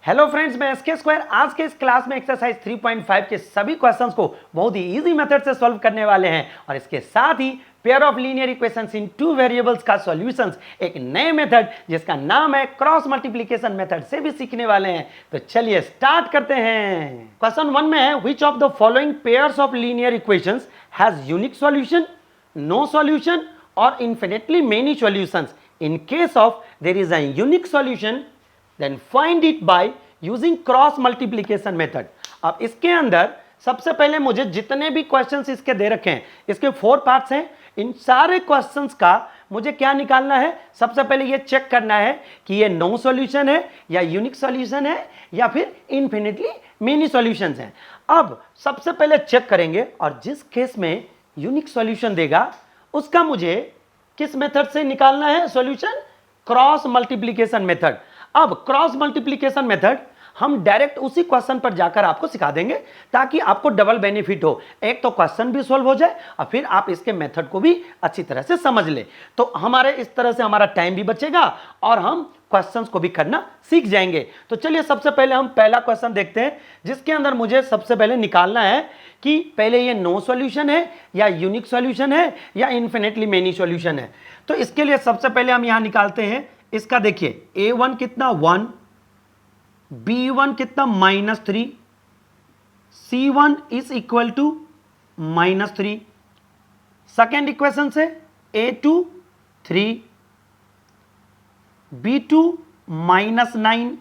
Hello friends, मैं SK square आज के इस क्लास में एक्सरसाइज 3.5 के सभी क्वेश्चंस को बहुत ही इजी मेथड से सॉल्व करने वाले हैं और इसके साथ ही pair of linear equations in two variables का सॉल्यूशंस एक नए मेथड जिसका नाम है क्रॉस मल्टीप्लिकेशन मेथड से भी सीखने वाले हैं। तो चलिए स्टार्ट करते हैं। क्वेश्चन 1 में है which of the following pairs of linear equations has unique solution, no solution और infinitely many solutions. In case of there is a unique solution then find it by using cross multiplication method। अब इसके अंदर सबसे पहले मुझे जितने भी questions इसके दे रखे हैं, इसके 4 पार्ट्स हैं, इन सारे क्वेश्चंस का मुझे क्या निकालना है। सबसे पहले ये चेक करना है कि ये नो सॉल्यूशन है या यूनिक सॉल्यूशन है या फिर इन्फिनिटली मेनी सॉल्यूशंस हैं। अब सबसे पहले चेक करेंगे और जिस केस में यूनिक सॉल्यूशन देगा उसका मुझे किस मेथड से निकालना है सॉल्यूशन, क्रॉस मल्टीप्लिकेशन मेथड। अब क्रॉस मल्टीप्लिकेशन मेथड हम डायरेक्ट उसी क्वेश्चन पर जाकर आपको सिखा देंगे ताकि आपको डबल बेनिफिट हो। एक तो क्वेश्चन भी सॉल्व हो जाए और फिर आप इसके मेथड को भी अच्छी तरह से समझ ले, तो हमारे इस तरह से हमारा टाइम भी बचेगा और हम क्वेश्चंस को भी करना सीख जाएंगे। तो चलिए सबसे पहले हम पहला क्वेश्चन देखते हैं जिसके अंदर मुझे सबसे पहले निकालना है कि पहले ये नो सॉल्यूशन है या यूनिक सॉल्यूशन है या इन्फिनिटली मेनी सॉल्यूशन है। तो इसके लिए सबसे पहले हम यहां निकालते हैं इसका। देखिए a1 कितना 1, b1 कितना -3, c1 is equal to -3। Second equation से a2 3, b2 -9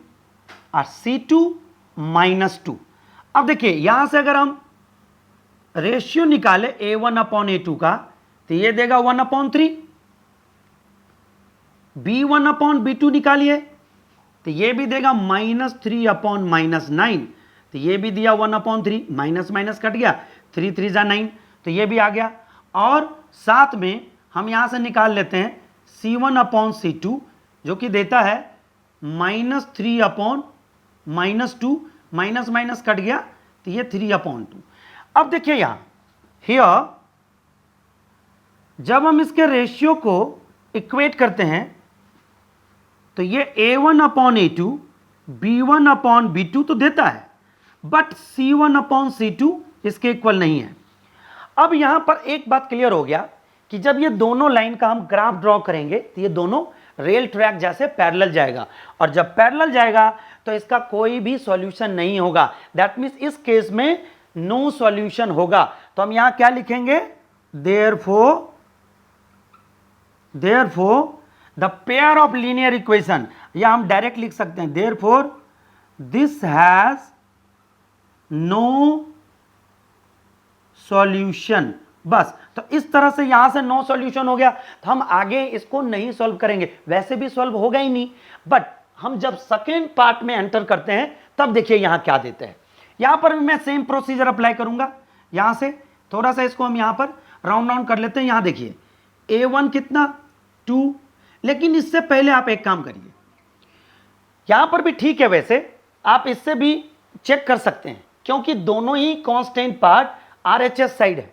और c2 -2। अब देखिए यहां से अगर हम रेशियो निकाले a1/a2 का तो ये देगा 1/3। b1/b2 निकालिए तो ये भी देगा -3/-9, तो ये भी दिया 1/3, माइनस माइनस कट गया, 3 3 जा 9, तो ये भी आ गया। और साथ में हम यहां से निकाल लेते हैं c1/c2 जो कि देता है -3/-2, माइनस माइनस कट गया तो ये 3/2। अब देखिए यहां हियर जब हम इसके रेशियो को इक्वेट करते हैं तो ये a1/a2 b1/b2 तो देता है, बट c1/c2 इसके इक्वल नहीं है। अब यहां पर एक बात क्लियर हो गया कि जब ये दोनों लाइन का हम ग्राफ ड्रॉ करेंगे तो ये दोनों रेल ट्रैक जैसे पैरेलल जाएगा और जब पैरेलल जाएगा तो इसका कोई भी सॉल्यूशन नहीं होगा। दैट मीन्स इस केस में नो सॉल्यूशन होगा। तो हम यहां क्या लिखेंगे, therefore the pair of linear equation, या हम डायरेक्ट लिख सकते हैं therefore this has no solution। बस, तो इस तरह से यहां से नो सॉल्यूशन हो गया तो हम आगे इसको नहीं सॉल्व करेंगे, वैसे भी सॉल्व होगा ही नहीं। बट हम जब सेकेंड पार्ट में एंटर करते हैं तब देखिए यहां क्या देते हैं। यहां पर मैं सेम प्रोसीजर अप्लाई करूंगा। यहां से थोड़ा सा इसको हम यहां पर राउंड राउंड कर लेते हैं। यहां देखिए a1 कितना 2, लेकिन इससे पहले आप एक काम करिए, यहां पर भी ठीक है, वैसे आप इससे भी चेक कर सकते हैं क्योंकि दोनों ही कांस्टेंट पार्ट RHS साइड है।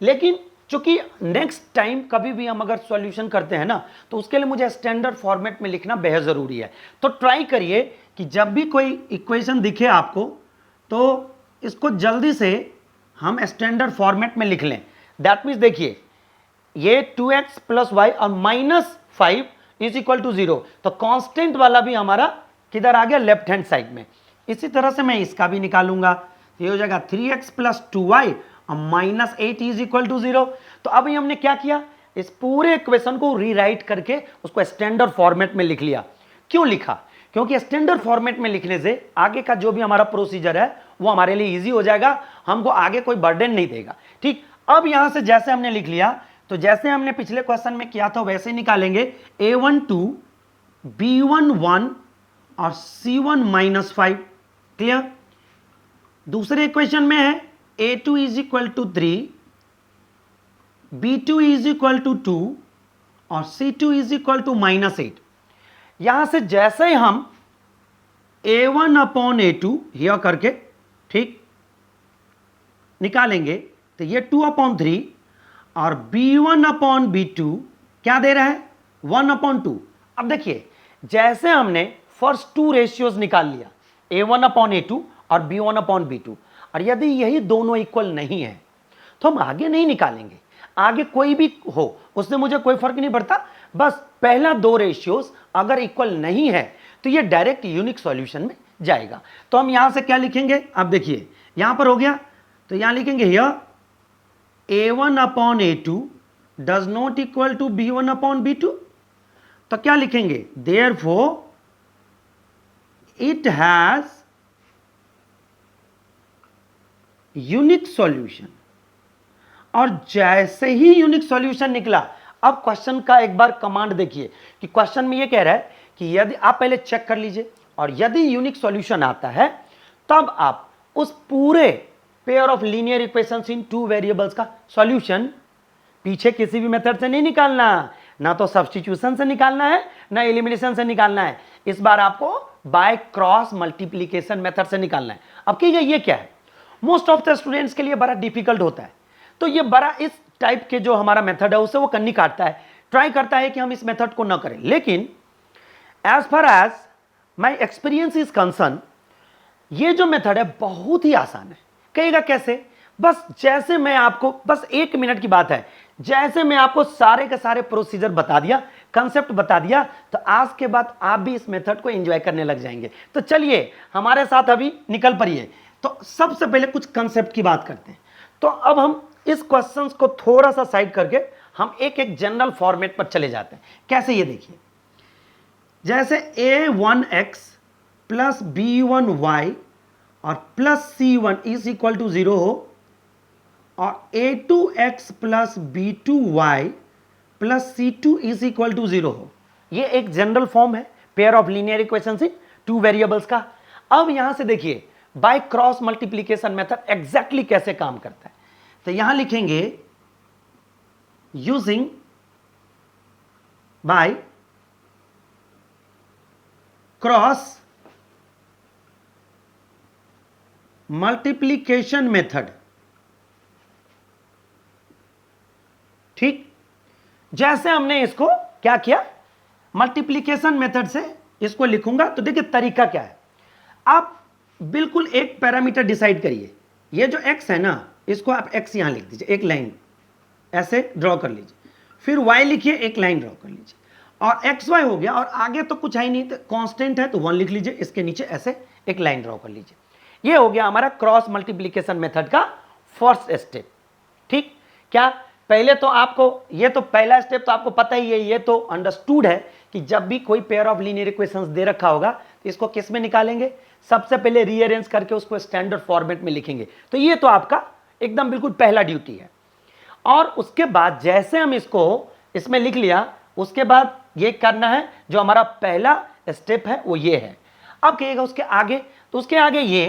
लेकिन चूंकि नेक्स्ट टाइम कभी भी हम अगर सॉल्यूशन करते हैं ना तो उसके लिए मुझे स्टैंडर्ड फॉर्मेट में लिखना बेहद जरूरी है। तो ट्राई करिए कि जब भी कोई इक्वेशन दिखे आपको तो इसको जल्दी से हम स्टैंडर्ड फॉर्मेट में लिख लें। दैट मीन्स देखिए ये 2x + y और -5 इज इक्वल टू 0, तो कांस्टेंट वाला भी हमारा किधर आ गया, लेफ्ट हैंड साइड में। इसी तरह से मैं इसका भी निकालूंगा, तो ये हो जाएगा 3x + 2y और -8 इज इक्वल टू 0। तो अभी हमने क्या किया, इस पूरे इक्वेशन को रीराइट करके उसको स्टैंडर्ड फॉर्मेट में लिख लिया। क्यों लिखा, क्योंकि स्टैंडर्ड फॉर्मेट में लिखने से आगे का जो भी हमारा प्रोसीजर है वो हमारे लिए इजी हो जाएगा, हमको आगे कोई बर्डन नहीं देगा। ठीक, अब यहां से जैसे हमने लिख लिया तो जैसे हमने पिछले क्वेश्चन में किया था वैसे ही निकालेंगे a1 2, b1 1 और c1 -5। क्लियर। दूसरे इक्वेशन में है a2 is equal to 3, b2 is equal to 2 और c2 इज इक्वल टू -8। यहां से जैसे ही हम a1/a2 हियर करके ठीक निकालेंगे तो ये 2/3 और b1/b2 क्या दे रहा है 1/2। अब देखिए जैसे हमने फर्स्ट 2 रेशियोज निकाल लिया a1/a2 और b1/b2, और यदि यही दोनों इक्वल नहीं है तो हम आगे नहीं निकालेंगे, आगे कोई भी हो उससे मुझे कोई फर्क नहीं पड़ता, बस पहला दो रेशियोज अगर इक्वल नहीं है तो ये डायरेक्ट यूनिक सॉल्यूशन में जाएगा। तो हम यहां से क्या लिखेंगे, अब देखिए यहां पर हो गया, तो यहां लिखेंगे here a1/a2 does not equal to b1/b2, तो क्या लिखेंगे, therefore it has unique solution. और जैसे ही यूनिक सॉल्यूशन निकला, अब क्वेश्चन का एक बार कमांड देखिए कि क्वेश्चन में ये कह रहा है कि यदि आप पहले चेक कर लीजिए और यदि यूनिक सॉल्यूशन आता है तब आप उस पूरे pair of linear equations in two variables का सॉल्यूशन पीछे किसी भी मेथड से नहीं निकालना, ना तो सब्स्टिट्यूशन से निकालना है ना एलिमिनेशन से निकालना है, इस बार आपको बाय क्रॉस मल्टीप्लीकेशन मेथड से निकालना है। अब कीजिए ये क्या है, मोस्ट ऑफ द स्टूडेंट्स के लिए बड़ा डिफिकल्ट होता है, तो ये बड़ा इस टाइप के जो हमारा मेथड है उससे वो कन्नी काटता है, ट्राई करता है कि हम इस मेथड को ना करें, लेकिन as far as my experience is concern ये जो मेथड है बहुत ही आसान है। कहेगा कैसे, बस जैसे मैं आपको, बस 1 मिनट की बात है, जैसे मैं आपको सारे के सारे प्रोसीजर बता दिया, कंसेप्ट बता दिया, तो आज के बाद आप भी इस मेथड को एंजॉय करने लग जाएंगे। तो चलिए हमारे साथ अभी निकल पड़िए। तो सबसे पहले कुछ कंसेप्ट की बात करते हैं। तो अब हम इस क्वेश्चंस को थोड़ा सा साइड करके हम एक एक जनरल फॉर्मेट पर चले जाते हैं। कैसे, ये देखिए, जैसे a1x प्लस b1y और plus c1 is equal to 0 हो, और a2x plus b2y plus c2 is equal to 0 हो, ये एक जनरल फॉर्म है pair of linear equations in two variables का। अब यहां से देखिए by cross multiplication method exactly कैसे काम करता है, तो यहां लिखेंगे using by cross multiplication method. ठीक, जैसे हमने इसको क्या किया, मल्टीप्लीकेशन मेथड से इसको लिखूंगा, तो देखिए तरीका क्या है, आप बिल्कुल एक पैरामीटर डिसाइड करिए, ये जो x है ना, इसको आप x यहां लिख दीजिए, एक लाइन ऐसे ड्रॉ कर लीजिए, फिर y लिखिए, एक लाइन ड्रॉ कर लीजिए, और एक्स वाई हो गया, और आगे तो कुछ है ही नहीं, तो कांस्टेंट है तो 1 लिख लीजिए, इसके नीचे ऐसे एक लाइन ड्रॉ कर लीजिए। ये हो गया हमारा क्रॉस मल्टीप्लीकेशन मेथड का फर्स्ट स्टेप। ठीक, क्या पहले तो आपको, ये तो पहला स्टेप तो आपको पता ही है, ये तो अंडरस्टूड है कि जब भी कोई पेयर ऑफ लीनियर इक्वेशंस दे रखा होगा तो इसको किस में निकालेंगे, सबसे पहले रीअरेंज करके उसको स्टैंडर्ड फॉर्मेट में लिखेंगे। तो ये तो आपका एकदम बिल्कुल पहला ड्यूटी है। और उसके बाद जैसे हम इसको इसमें लिख लिया, उसके बाद ये करना है, जो हमारा पहला स्टेप है वो ये है। अब कहिएगा उसके आगे, तो उसके आगे ये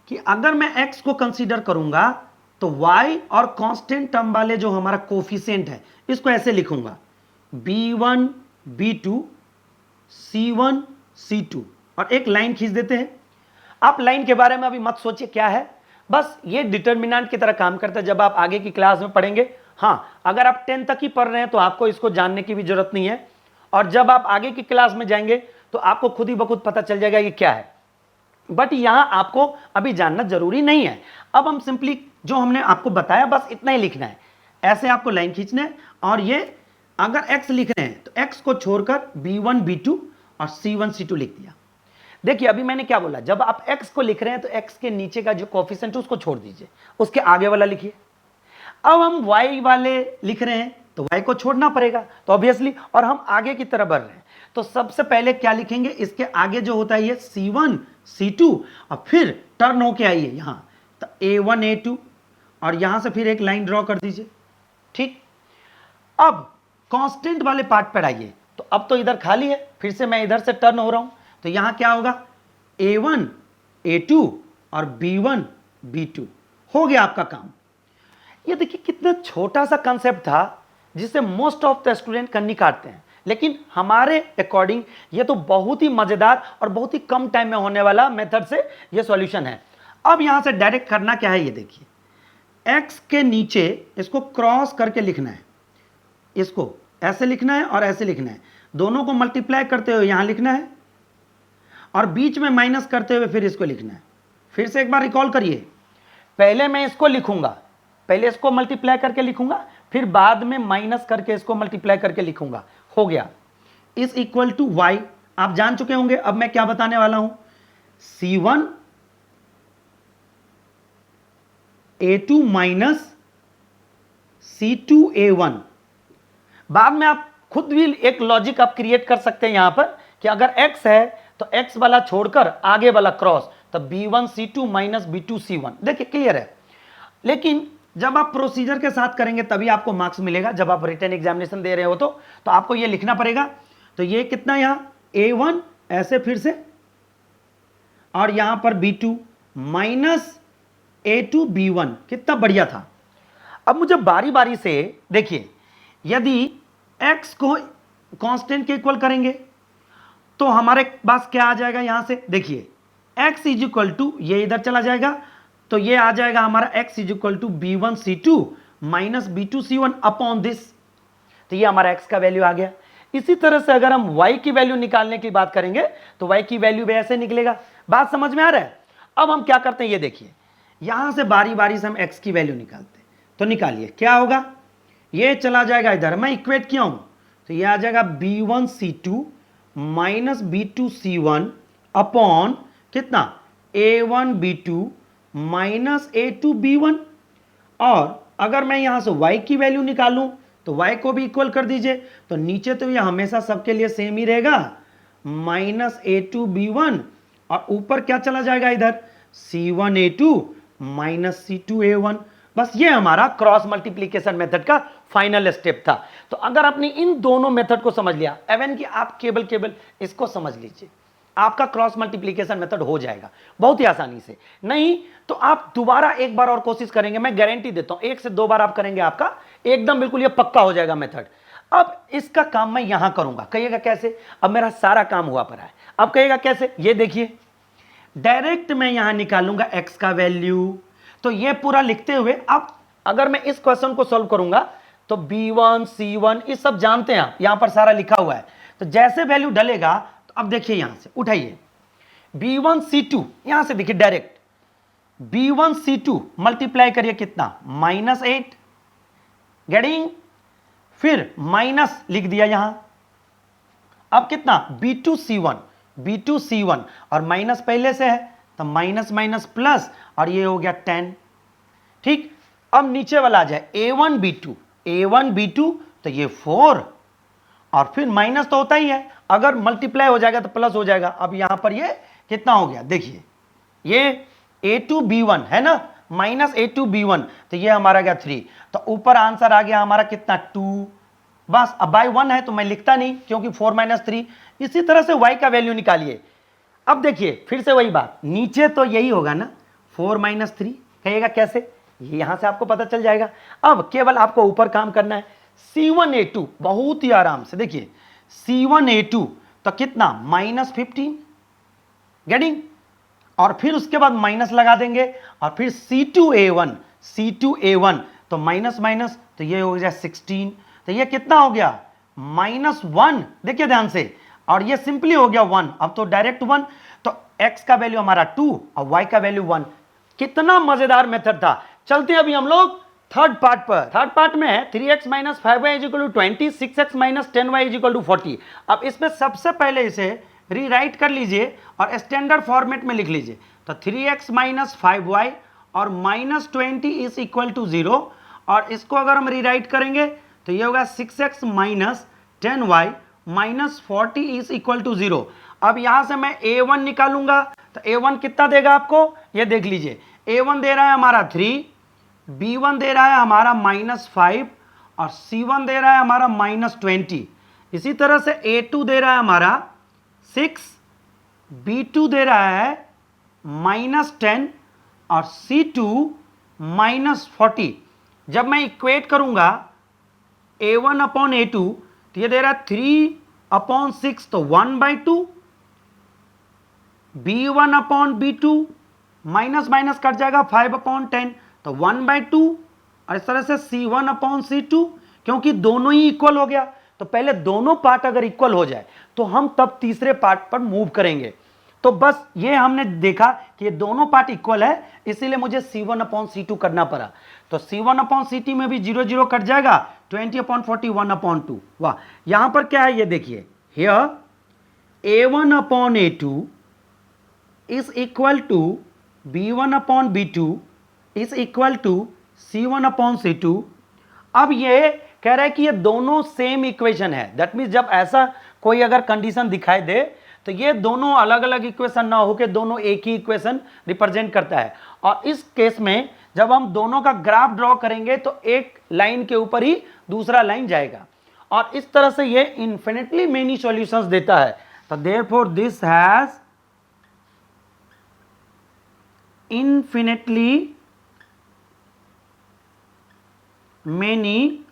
कि अगर मैं x को कंसीडर करूंगा तो y और कांस्टेंट टर्म वाले जो हमारा कोफिशिएंट है इसको ऐसे लिखूंगा, b1 b2 c1 c2, और एक लाइन खींच देते हैं। आप लाइन के बारे में अभी मत सोचिए क्या है, बस ये डिटर्मिनेंट की तरह काम करता है, जब आप आगे की क्लास में पढ़ेंगे। हाँ, अगर आप 10 तक ही पढ़ रहे हैं तो आपको इसको जानने की भी जरूरत नहीं है, और जब आप आगे की क्लास में जाएंगे तो आपको खुद ही बखुद पता चल जाएगा ये क्या है, बट यहां आपको अभी जानना जरूरी नहीं है। अब हम सिंपली जो हमने आपको बताया बस इतना ही लिखना है, ऐसे आपको लाइन खींचना है, और ये अगर x लिख रहे हैं तो x को छोड़कर b1 b2 और c1 c2 लिख दिया। देखिए अभी मैंने क्या बोला, जब आप x को लिख रहे हैं तो x के नीचे का जो कोफिशिएंट है उसको छोड़ दीजिए, उसके आगे वाला लिखिए। अब हम y वाले लिख रहे हैं तो y को छोड़ना पड़ेगा, तो ऑब्वियसली, और हम आगे की तरफ बढ़ रहे हैं तो सबसे पहले क्या लिखेंगे, इसके आगे जो होता है ये c1 c2, और फिर टर्न होके आइए यहां, तो a1 a2, और यहां से फिर एक लाइन ड्रॉ कर दीजिए। ठीक, अब कांस्टेंट वाले पार्ट पर आइए, तो अब तो इधर खाली है, फिर से मैं इधर से टर्न हो रहा हूं, तो यहां क्या होगा, a1 a2 और b1 b2, हो गया आपका काम। ये देखिए कितना छोटा सा कंसेप्ट था जिसे मोस्ट ऑफ द स्टूडेंट करनी काटते हैं, लेकिन हमारे अकॉर्डिंग ये तो बहुत ही मजेदार और बहुत ही कम टाइम में होने वाला मेथड से ये सॉल्यूशन है। अब यहां से डायरेक्ट करना क्या है, ये देखिए, x के नीचे इसको क्रॉस करके लिखना है, इसको ऐसे लिखना है और ऐसे लिखना है, दोनों को मल्टीप्लाई करते हुए यहां लिखना है, और बीच में माइनस करते हुए फिर इसको लिखना है। फिर से एक बार रिकॉल करिए, पहले मैं इसको लिखूंगा, पहले इसको मल्टीप्लाई करके लिखूंगा, फिर बाद में माइनस करके इसको मल्टीप्लाई करके लिखूंगा। हो गया, इज इक्वल टू वाई, आप जान चुके होंगे। अब मैं क्या बताने वाला हूं, C1 A2 minus C2 A1। बाद में आप खुद भी एक लॉजिक आप क्रिएट कर सकते हैं यहां पर कि अगर x है तो x वाला छोड़कर आगे वाला क्रॉस, तो B1 C2 minus B2 C1। देखिए क्लियर है। लेकिन जब आप प्रोसीजर के साथ करेंगे तभी आपको मार्क्स मिलेगा। जब आप रिटन एग्जामिनेशन दे रहे हो तो आपको ये लिखना पड़ेगा। तो ये कितना, यहां A1 ऐसे फिर से, और यहां पर B2 माइनस A2 B1। कितना बढ़िया था। अब मुझे बारी बारी से देखिए, यदि x को कांस्टेंट के इक्वल करेंगे तो हमारे पास क्या आ जाएगा, यहां से देखिए x इज इक्वल टू, ये इधर चला जाएगा तो ये आ जाएगा हमारा x is equal to B1 C2 minus B2 C1 upon this. तो ये हमारा x का वैल्यू आ गया। इसी तरह से अगर हम y की वैल्यू निकालने की बात करेंगे तो y की वैल्यू भी ऐसे निकलेगा। बात समझ में आ रहा है। अब हम क्या करते हैं, ये देखिए, यहां से बारी बारी से हम x की वैल्यू निकालते हैं। तो निकालिए, क्या होगा, ये चला जाएगा इधर, मैं इक्वेट किया हूं, तो ये आ जाएगा B1 C2 minus B2 C1 upon कितना, A1 B2 minus A2 B1। और अगर मैं यहां से y की वैल्यू निकालूं तो y को भी इक्वल कर दीजिए, तो नीचे तो ये हमेशा सबके लिए सेम ही रहेगा, माइनस A2 B1, और ऊपर क्या चला जाएगा इधर, C1 A2 minus C2 A1। बस ये हमारा क्रॉस मल्टीप्लीकेशन मेथड का फाइनल स्टेप था। तो अगर आपने इन दोनों मेथड को समझ लिया, एवन कि आप केवल इसको समझ लीजिए, आपका क्रॉस मल्टीप्लीकेशन मेथड हो जाएगा बहुत ही आसानी से। नहीं तो आप दोबारा एक बार और कोशिश करेंगे, मैं गारंटी देता हूं 1 से 2 बार आप करेंगे, आपका एकदम बिल्कुल ये पक्का हो जाएगा मेथड। अब इसका काम मैं यहां करूंगा, कहिएगा कैसे, अब मेरा सारा काम हुआ पड़ा है, अब कहिएगा कैसे, ये देखिए डायरेक्ट मैं यहां निकालूंगा x का वैल्यू। तो ये पूरा लिखते हुए अब अगर मैं इस क्वेश्चन को सॉल्व करूंगा तो B1 C1 ये सब जानते हैं आप, यहां पर सारा लिखा हुआ है। तो जैसे वैल्यू डलेगा तो अब देखिए यहां से उठाइए, B1 C2 यहां से देखिए डायरेक्ट B1 C2 मल्टीप्लाई करिए कितना, -8 गेटिंग, फिर माइनस लिख दिया यहां। अब कितना, B2 C1 और माइनस पहले से है तो माइनस माइनस प्लस, और ये हो गया 10। ठीक, अब नीचे वाला आ जाए A1 B2 तो ये 4, और फिर माइनस तो होता ही है, अगर मल्टीप्लाई हो जाएगा तो प्लस हो जाएगा। अब यहां पर ये कितना हो गया, देखिए ये A2 B1 है ना, माइनस A2 B1, तो ये हमारा गया 3। तो ऊपर आंसर आ गया हमारा कितना, 2। बस अब बाय 1 है तो मैं लिखता नहीं क्योंकि 4 माइनस 3। इसी तरह से y का वैल्यू निकालिए। अब देखिए फिर से वही बात, नीचे तो यही होगा ना, 4 माइनस 3, कहिएगा कैसे, ये यहां से आपको पता चल जाएगा। अब केवल आपको ऊपर काम करना है, C1 A2 बहुत ही आराम से देखिए, C1 A2 तो कितना, -15 गेटिंग, और फिर उसके बाद माइनस लगा देंगे, और फिर C2 A1 तो माइनस माइनस, तो ये हो गया 16। तो ये कितना हो गया, -1, देखिए ध्यान से, और ये सिंपली हो गया 1। अब तो डायरेक्ट 1, तो x का वैल्यू हमारा 2 और y का वैल्यू 1। कितना मजेदार मेथड था। चलते हैं अभी हम लोग थर्ड पार्ट पर। थर्ड पार्ट में है 3x minus 5y is equal to 20, 6x minus 10y is equal to 40। अब इसमें सबसे पहले इसे रीराइट कर लीजिए और स्टैंडर्ड फॉर्मेट में लिख लीजिए। तो 3x माइनस 5y और माइनस 20 इज इक्वल टू 0, और इसको अगर हम रीराइट करेंगे तो ये होगा 6x minus 10y minus 40 is equal to 0। अब यहां से मैं a1 निकालूंगा, तो a1 कितना देगा आपको, ये देख लीजिए, a1 दे रहा है हमारा 3, b1 दे रहा है हमारा -5, और c1 दे रहा है हमारा -20। इसी तरह से a2 दे रहा है हमारा 6, b2 दे रहा है -10 और c2 -40। जब मैं इक्वेट करूंगा a1 अपॉन a2 तो ये दे रहा है 3/6 तो 1/2, b1 upon b2 minus minus cut जाएगा 5/10 तो 1/2, और इस तरह से c1 अपॉन c2, क्योंकि दोनों ही इक्वल हो गया। तो पहले दोनों पार्ट अगर इक्वल हो जाए तो हम तब तीसरे पार्ट पर मूव करेंगे। तो बस ये हमने देखा कि ये दोनों पार्ट इक्वल है, इसीलिए मुझे C1/C2 करना पड़ा। तो C1/CT में भी 0 0 कट जाएगा, 20/40 1/2। वाह, यहां पर क्या है ये देखिए, here A1/A2 is equal to B1/B2 is equal to C1/C2। अब ये कह रहा है कि ये दोनों सेम इक्वेशन है। दैट मीन्स जब ऐसा कोई अगर कंडीशन दिखाई दे तो ये दोनों अलग अलग इक्वेशन ना होकर दोनों एक ही इक्वेशन रिप्रेजेंट करता है। और इस केस में जब हम दोनों का ग्राफ ड्रॉ करेंगे तो एक लाइन के ऊपर ही दूसरा लाइन जाएगा, और इस तरह से ये इन्फिनिटली मेनी सॉल्यूशंस देता है। तो therefore this has infinitely many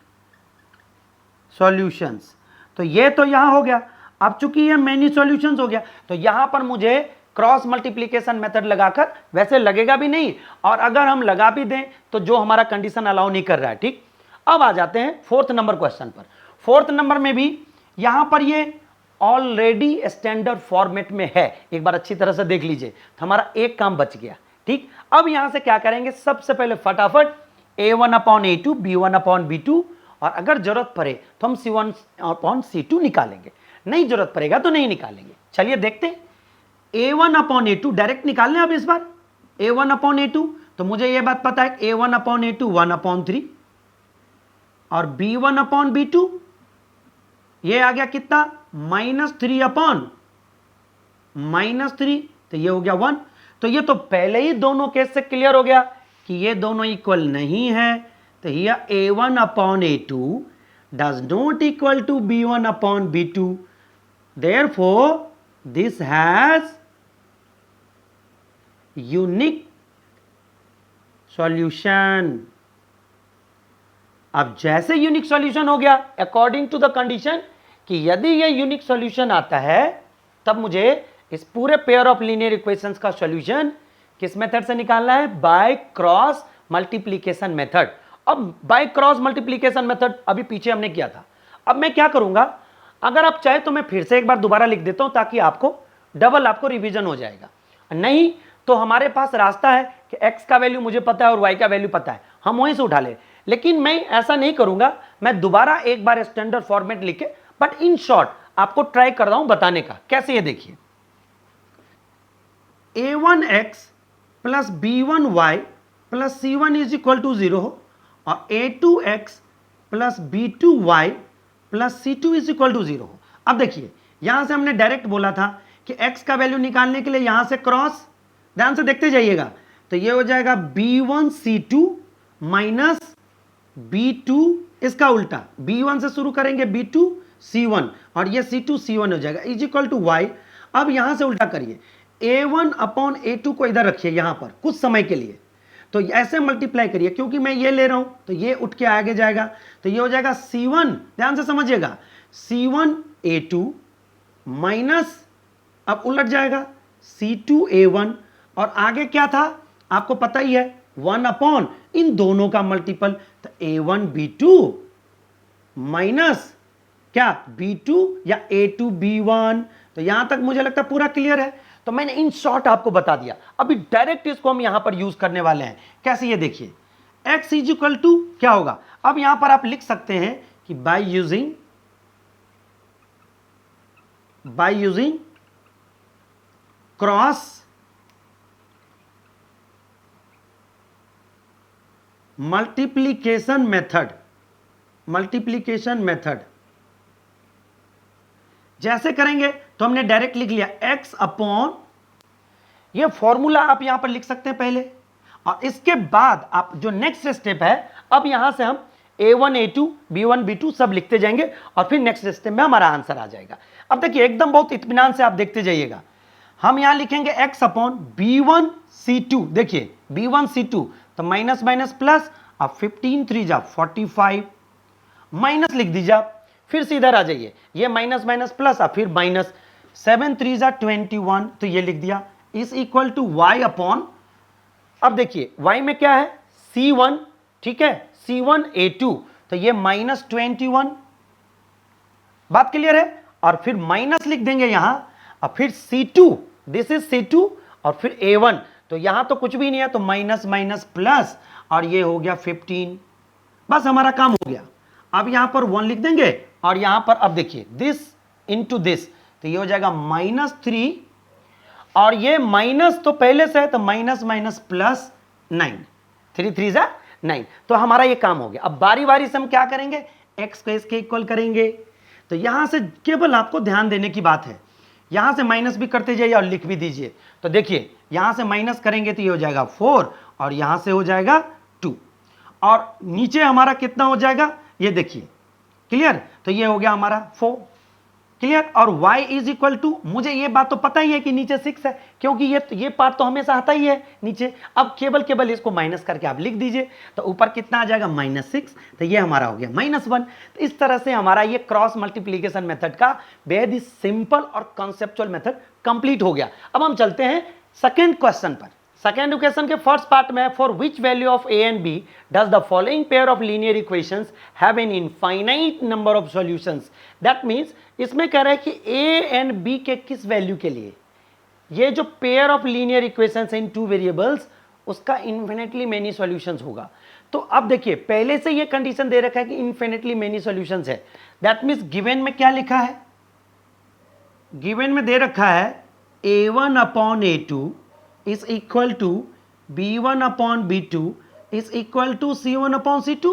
solutions. तो ये तो यहां हो गया। अब चूंकि ये मेनी सॉल्यूशंस हो गया तो यहां पर मुझे क्रॉस मल्टीप्लिकेशन मेथड लगाकर, वैसे लगेगा भी नहीं, और अगर हम लगा भी दें तो जो हमारा कंडीशन अलाउ नहीं कर रहा है। ठीक, अब आ जाते हैं 4th नंबर क्वेश्चन पर। 4th नंबर में भी यहां पर ये ऑलरेडी स्टैंडर्ड फॉर्मेट में है, एक बार अच्छी तरह से देख लीजिए, तो हमारा एक काम बच गया। ठीक, अब यहां से क्या करेंगे, सबसे पहले फटाफट A1/A2 B1/B2, और अगर जरूरत पड़े तो हम C1/C2 निकालेंगे, नहीं जरूरत पड़ेगा तो नहीं निकालेंगे। चलिए देखते हैं। A1/A2 डायरेक्ट निकाल लें। अब इस बार A1/A2, तो मुझे यह बात पता है A1/A2 1/3, और B1/B2 ये आ गया कितना, -3/-3, तो ये हो गया 1। तो ये तो पहले ही दोनों केस से क्लियर हो गया कि ये दोनों इक्वल नहीं है। तो ये A1/A2 does not equal to B1/B2, therefore this has unique solution। अब जैसे यूनिक सॉल्यूशन हो गया अकॉर्डिंग टू द कंडीशन, कि यदि ये यूनिक सॉल्यूशन आता है तब मुझे इस पूरे पेयर ऑफ लीनियर इक्वेशंस का सॉल्यूशन किस मेथड से निकालना है, बाय क्रॉस मल्टीप्लिकेशन मेथड। अब बाय क्रॉस मल्टीप्लिकेशन मेथड अभी पीछे हमने किया था। अब मैं क्या करूंगा, अगर आप चाहे तो मैं फिर से एक बार दोबारा लिख देता हूं ताकि आपको डबल रिवीजन हो जाएगा। नहीं तो हमारे पास रास्ता है कि x का वैल्यू मुझे पता है और y का वैल्यू पता है, हम वहीं से उठा ले। लेकिन मैं ऐसा नहीं करूंगा, मैं दोबारा एक बार स्टैंडर्ड फॉर्मेट लिखे, बट इन शॉर्ट आपको ट्राई कर रहा हूं बताने का। कैसे, ये देखिए, A1x plus B1y plus C1 is equal to 0 हो, और A2x plus B2y plus C2 is equal to 0 हो। अब देखिए, यहां से हमने डायरेक्ट बोला था कि x का वैल्यू निकालने के लिए यहां से क्रॉस, ध्यान से देखते जाइएगा, तो ये हो जाएगा B1C2 माइनस B2, इसका उल्टा B1 से शुरू करेंगे B2C1, और ये C2C1 हो जाएगा इज इक्वल टू y। अब यहां से उल्टा करिए, A1/A2 को इधर रखिए यहां पर कुछ समय के लिए, तो ऐसे मल्टीप्लाई करिए, क्योंकि मैं ये ले रहा हूं तो ये उठ के आगे जाएगा, तो ये हो जाएगा C1, ध्यान से समझिएगा, C1A2 माइनस, अब उलट जाएगा C2A1, और आगे क्या था आपको पता ही है, 1/, इन दोनों का मल्टीपल, तो A1B2 माइनस क्या B2 या A2B1। तो यहां तक मुझे लगता है पूरा क्लियर है। तो मैंने इन शॉर्ट आपको बता दिया। अभी डायरेक्ट इसको हम यहां पर यूज करने वाले हैं। कैसे, ये देखिए, x इज इक्वल टू क्या होगा, अब यहां पर आप लिख सकते हैं कि by using cross multiplication method जैसे करेंगे तो हमने डायरेक्ट लिख लिया x अपॉन, ये फॉर्मूला आप यहां पर लिख सकते हैं पहले, और इसके बाद आप जो नेक्स्ट स्टेप है, अब यहां से हम A1A2 B1 B2 सब लिखते जाएंगे, और फिर नेक्स्ट स्टेप में हमारा आंसर आ जाएगा। अब देखिए, एकदम बहुत इत्मीनान से आप देखते जाइएगा, हम यहां लिखेंगे x अपॉन B1C2, देखिए B1C2, तो माइनस माइनस प्लस, अब 15 3 जा 45, माइनस लिख दीजिए आप, फिर से इधर आ जाइए, ये माइनस माइनस प्लस, अब फिर माइनस, 7 3 जा 21, तो ये लिख दिया is equal to y upon, अब देखिए y में क्या है C1, ठीक है, C1A2, तो ये -21, बात क्लियर है, और फिर माइनस लिख देंगे यहां, और फिर C2 दिस इज C2 और फिर A1, तो यहां तो कुछ भी नहीं है, तो माइनस माइनस प्लस, और ये हो गया 15। बस हमारा काम हो गया। अब यहां पर 1 लिख देंगे और यहां पर अब देखिए दिस इंटू दिस, तो ये हो जाएगा -3, और ये माइनस तो पहले से है, तो माइनस माइनस प्लस 9, 3 3 जा 9। तो हमारा ये काम हो गया। अब बारी बारी से हम क्या करेंगे, x को इसके इक्वल करेंगे। तो यहां से केवल आपको ध्यान देने की बात है, यहां से माइनस भी करते जाइए और लिख भी दीजिए। तो देखिए यहां से माइनस करेंगे तो ये हो जाएगा 4, और यहां से हो जाएगा 2, और नीचे हमारा कितना हो जाएगा ये देखिए, क्लियर। तो ये हो गया हमारा 4, क्लियर। और y इज इक्वल टू, मुझे ये बात तो पता ही है कि नीचे 6 है, क्योंकि ये पार्ट तो हमेशा आता ही है नीचे। अब केवल इसको माइनस करके आप लिख दीजिए, तो ऊपर कितना आ जाएगा -6, तो ये हमारा हो गया -1। तो इस तरह से हमारा ये क्रॉस मल्टीप्लीकेशन मेथड का बेहद ही सिंपल और कॉन्सेप्चुअल मेथड कंप्लीट हो गया। अब हम चलते हैं सेकेंड क्वेश्चन पर। सेकेंड इक्वेशन के फर्स्ट पार्ट में, for which value of a and b does the following pair of linear equations have an infinite number of solutions. That means इसमें कह रहा है कि a एंड b के किस वैल्यू के लिए ये जो pair of linear equations in 2 variables, उसका इन्फिनिटली मेनी सॉल्यूशंस होगा। तो अब देखिए पहले से ये कंडीशन दे रखा है कि इन्फिनिटली मेनी सॉल्यूशंस है। दैट मींस गिवन में क्या लिखा है, गिवन में दे रखा है a1 upon a2 is equal to b1 upon b2 is equal to c1 upon c2।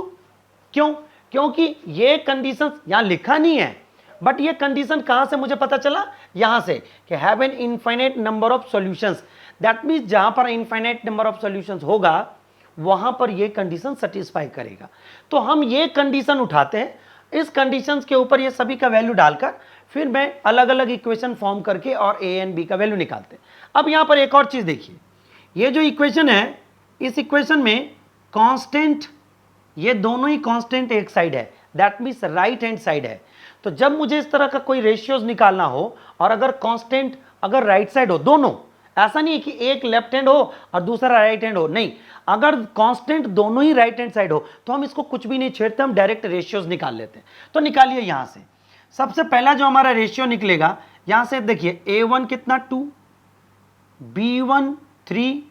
क्यों? क्योंकि ये कंडीशन यहां लिखा नहीं है, बट ये कंडीशन कहां से मुझे पता चला, यहां से कि have an infinite number of solutions. That means जहां पर इनफाइनाइट नंबर ऑफ सॉल्यूशंस होगा वहां पर ये कंडीशन सेटिस्फाई करेगा। तो हम ये कंडीशन उठाते हैं, इस कंडीशन के ऊपर ये सभी का वैल्यू डालकर फिर मैं अलग अलग इक्वेशन फॉर्म करके और a एंड b का वैल्यू निकालते हैं। अब यहां पर एक और चीज देखिए, ये जो इक्वेशन है, इस इक्वेशन में कांस्टेंट, ये दोनों ही कांस्टेंट एक साइड है, that means right hand side है। तो जब मुझे इस तरह का कोई रेशियोज निकालना हो और अगर कांस्टेंट अगर राइट साइड हो, दोनों, ऐसा नहीं है कि एक लेफ्ट हैंड हो और दूसरा राइट हैंड हो, नहीं, अगर कांस्टेंट दोनों ही राइट हैंड साइड हो तो हम इसको कुछ भी नहीं छेड़ते, हम डायरेक्ट रेशियोज निकाल लेते हैं। तो निकालिए यहां से। सबसे पहला जो हमारा रेशियो निकलेगा, यहां से देखिए a1 कितना 2, b1 3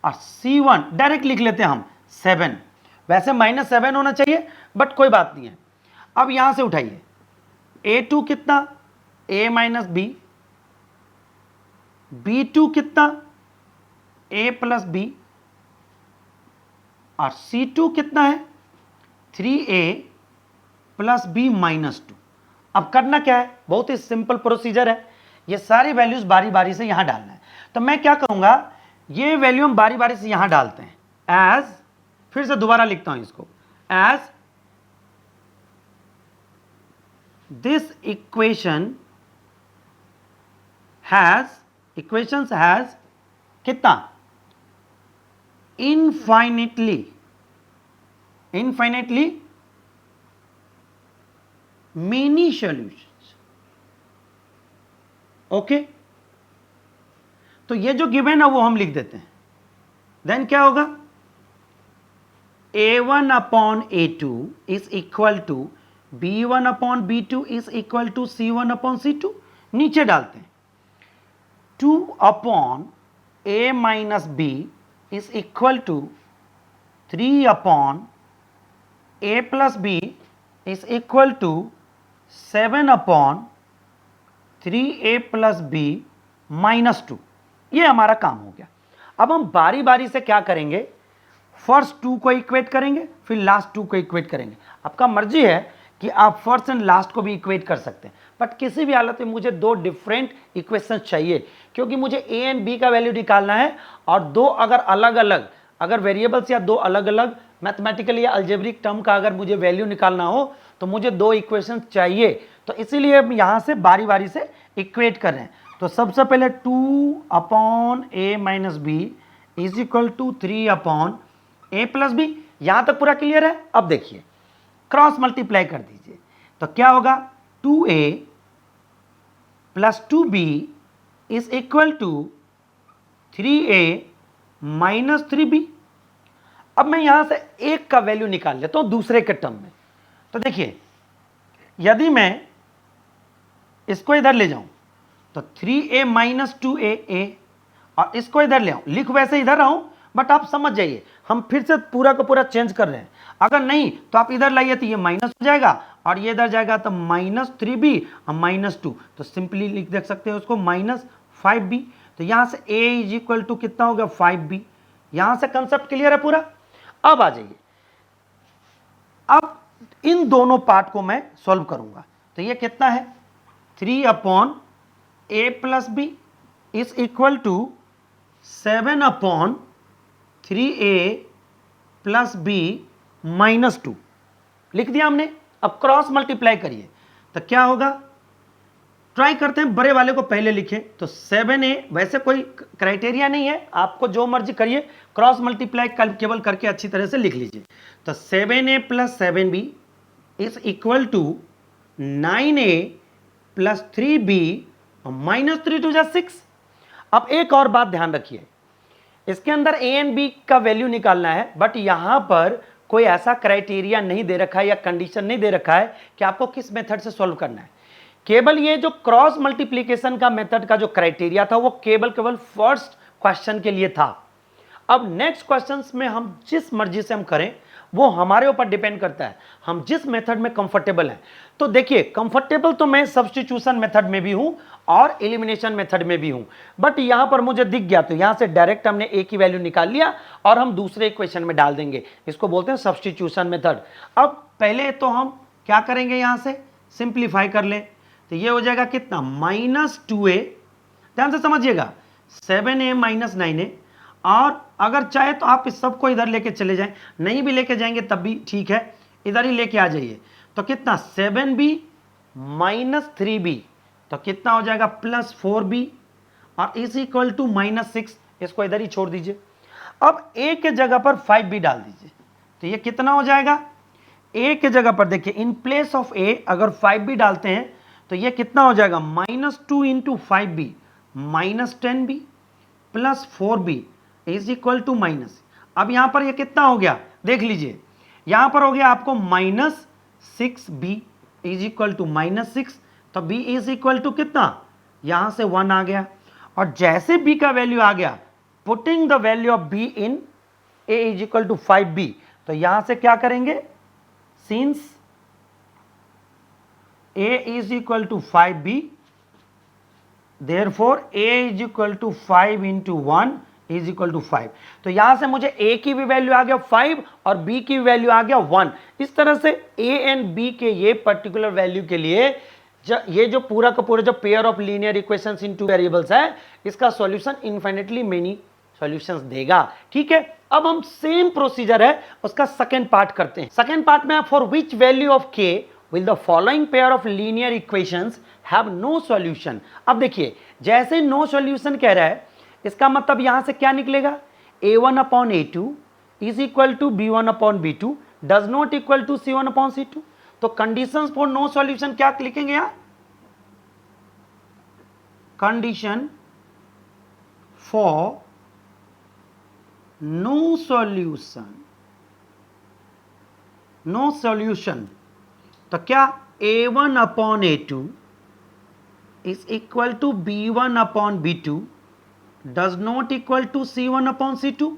और c1 डायरेक्ट लिख लेते हैं हम 7। वैसे -7 होना चाहिए बट कोई बात नहीं है। अब यहां से उठाइए a2 कितना a माइनस b, b2 कितना a प्लस b, और c2 कितना है 3a प्लस b माइनस 2। अब करना क्या है, बहुत ही सिंपल प्रोसीजर है, ये सारी वैल्यूज बारी बारी से यहां डालना है। तो मैं क्या करूंगा, ये वैल्यू हम बारी बारी से यहां डालते हैं एज, फिर से दोबारा लिखता हूं इसको, एज दिस इक्वेशंस हैज कितना, इनफाइनेटली मेनी सॉल्यूशंस। ओके, तो ये जो गिवन है वो हम लिख देते हैं। देन क्या होगा, a1 upon a2 is equal to b1 upon b2 is equal to c1 upon c2। नीचे डालते हैं 2 upon a minus b is equal to 3 upon a plus b is equal to 7 upon 3a plus b minus 2। ये हमारा काम हो गया। अब हम बारी बारी से क्या करेंगे, फर्स्ट 2 को इक्वेट करेंगे, फिर लास्ट 2 को इक्वेट करेंगे। आपका मर्जी है कि आप फर्स्ट एंड लास्ट को भी इक्वेट कर सकते हैं, बट किसी भी हालत में मुझे 2 डिफरेंट इक्वेशन चाहिए, क्योंकि मुझे a एंड b का वैल्यू निकालना है, और 2 अगर अलग अलग अगर वेरिएबल्स या 2 अलग अलग मैथमेटिकली या अलजेब्रिक टर्म का अगर मुझे वैल्यू निकालना हो तो मुझे 2 इक्वेशन चाहिए। तो इसीलिए हम यहां से बारी बारी से इक्वेट कर रहे हैं। तो सबसे पहले 2 upon a minus b is equal to 3 upon a plus b. यहां तक पूरा क्लियर है। अब देखिए क्रॉस मल्टीप्लाई कर दीजिए, तो क्या होगा, 2a plus 2b is equal to 3a minus 3b। अब मैं यहां से एक का वैल्यू निकाल लेता हूं दूसरे के टर्म में। तो देखिए यदि मैं इसको इधर ले जाऊं तो 3a माइनस 2a, और इसको इधर ले आऊं, लिख वैसे इधर रहा हूं बट आप समझ जाइए, हम फिर से पूरा का पूरा चेंज कर रहे हैं। अगर नहीं तो आप इधर लाइए तो ये माइनस हो जाएगा और ये इधर जाएगा तो -3b और -2, तो सिंपली लिख देख सकते हैं उसको -5b। तो यहां से a इज इक्वल टू कितना हो गया 5b। यहां से कंसेप्ट क्लियर है पूरा। अब आ जाइए, अब इन दोनों पार्ट को मैं सॉल्व करूंगा। तो ये कितना है 3/a plus b is equal to 7/3a plus b minus 2 लिख दिया हमने। अब क्रॉस मल्टीप्लाई करिए तो क्या होगा, ट्राई करते हैं बड़े वाले को पहले लिखें। तो 7a, वैसे कोई क्राइटेरिया नहीं है, आपको जो मर्जी करिए, क्रॉस मल्टीप्लाई केवल करके अच्छी तरह से लिख लीजिए। तो 7a plus 7b is equal to 9a plus 3b minus 3 two 6। अब एक और बात ध्यान रखिए, इसके अंदर a एंड b का वैल्यू निकालना है, बट यहां पर कोई ऐसा क्राइटेरिया नहीं दे रखा है या कंडीशन नहीं दे रखा है कि आपको किस मेथड से सॉल्व करना है। केवल ये जो क्रॉस मल्टीप्लिकेशन का मेथड का जो क्राइटेरिया था वो केवल फर्स्ट क्वेश्चन के लिए था। अब नेक्स्ट क्वेश्चंस में हम जिस मर्जी से हम करें वो हमारे ऊपर डिपेंड करता है, हम जिस मेथड में कंफर्टेबल हैं। तो देखिए, कंफर्टेबल तो मैं सब्स्टिट्यूशन मेथड में भी हूं और एलिमिनेशन मेथड में भी हूं, बट यहां पर मुझे दिख गया तो यहां से डायरेक्ट हमने a की वैल्यू निकाल लिया और हम दूसरे इक्वेशन में डाल देंगे। इसको बोलते हैं सब्स्टिट्यूशन मेथड। अब पहले तो हम क्या करेंगे, यहां से सिंप्लीफाई कर ले तो ये हो जाएगा कितना -2a, ध्यान से समझिएगा 7a माइनस 9a, और अगर चाहे तो आप इस सबको इधर लेके चले जाएं, नहीं भी लेके जाएंगे तब भी ठीक है, इधर ही लेके आ जाइए। तो कितना 7b माइनस 3b, तो कितना हो जाएगा +4b और इज इक्वल टू -6, इसको इधर ही छोड़ दीजिए। अब a के जगह पर 5b डाल दीजिए, तो ये कितना हो जाएगा, a के जगह पर देखिए इन प्लेस ऑफ a अगर 5b डालते हैं तो ये कितना हो जाएगा -2 into 5b -10b plus 4b is equal to minus. अब यहां पर ये कितना हो गया, देख लीजिए, यहां पर हो गया आपको -6b इज इक्वल टू -6, तो b इज इक्वल टू कितना, यहां से 1 आ गया। और जैसे b का वैल्यू आ गया, putting the value of b in a is equal to 5b, तो यहां से क्या करेंगे, since a is equal to 5b, therefore a is equal to 5 into 1 is equal to 5। तो यहां से मुझे a की भी वैल्यू आ गया 5 और b की वैल्यू आ गया 1। इस तरह से a एंड b के ये पर्टिकुलर वैल्यू के लिए ये जो पूरा का पूरा जो pair of linear equations in two variables है, इसका सॉल्यूशन इनफाइनेटली मेनी सॉल्यूशंस देगा। ठीक है, अब हम सेम प्रोसीजर है उसका सेकंड पार्ट करते हैं। सेकंड पार्ट में for which value of k will the following pair of linear equations have no solution। अब देखिए, जैसे no solution कह रहा है, इसका मतलब यहां से क्या निकलेगा, a1/a2 is equal to b1/b2 does not equal to c1/c2। तो कंडीशंस फॉर नो सॉल्यूशन क्या लिखेंगे यहां, कंडीशन फॉर नो सॉल्यूशन, तो क्या a1/a2 is equal to b1/b2 does not equal to c1/c2।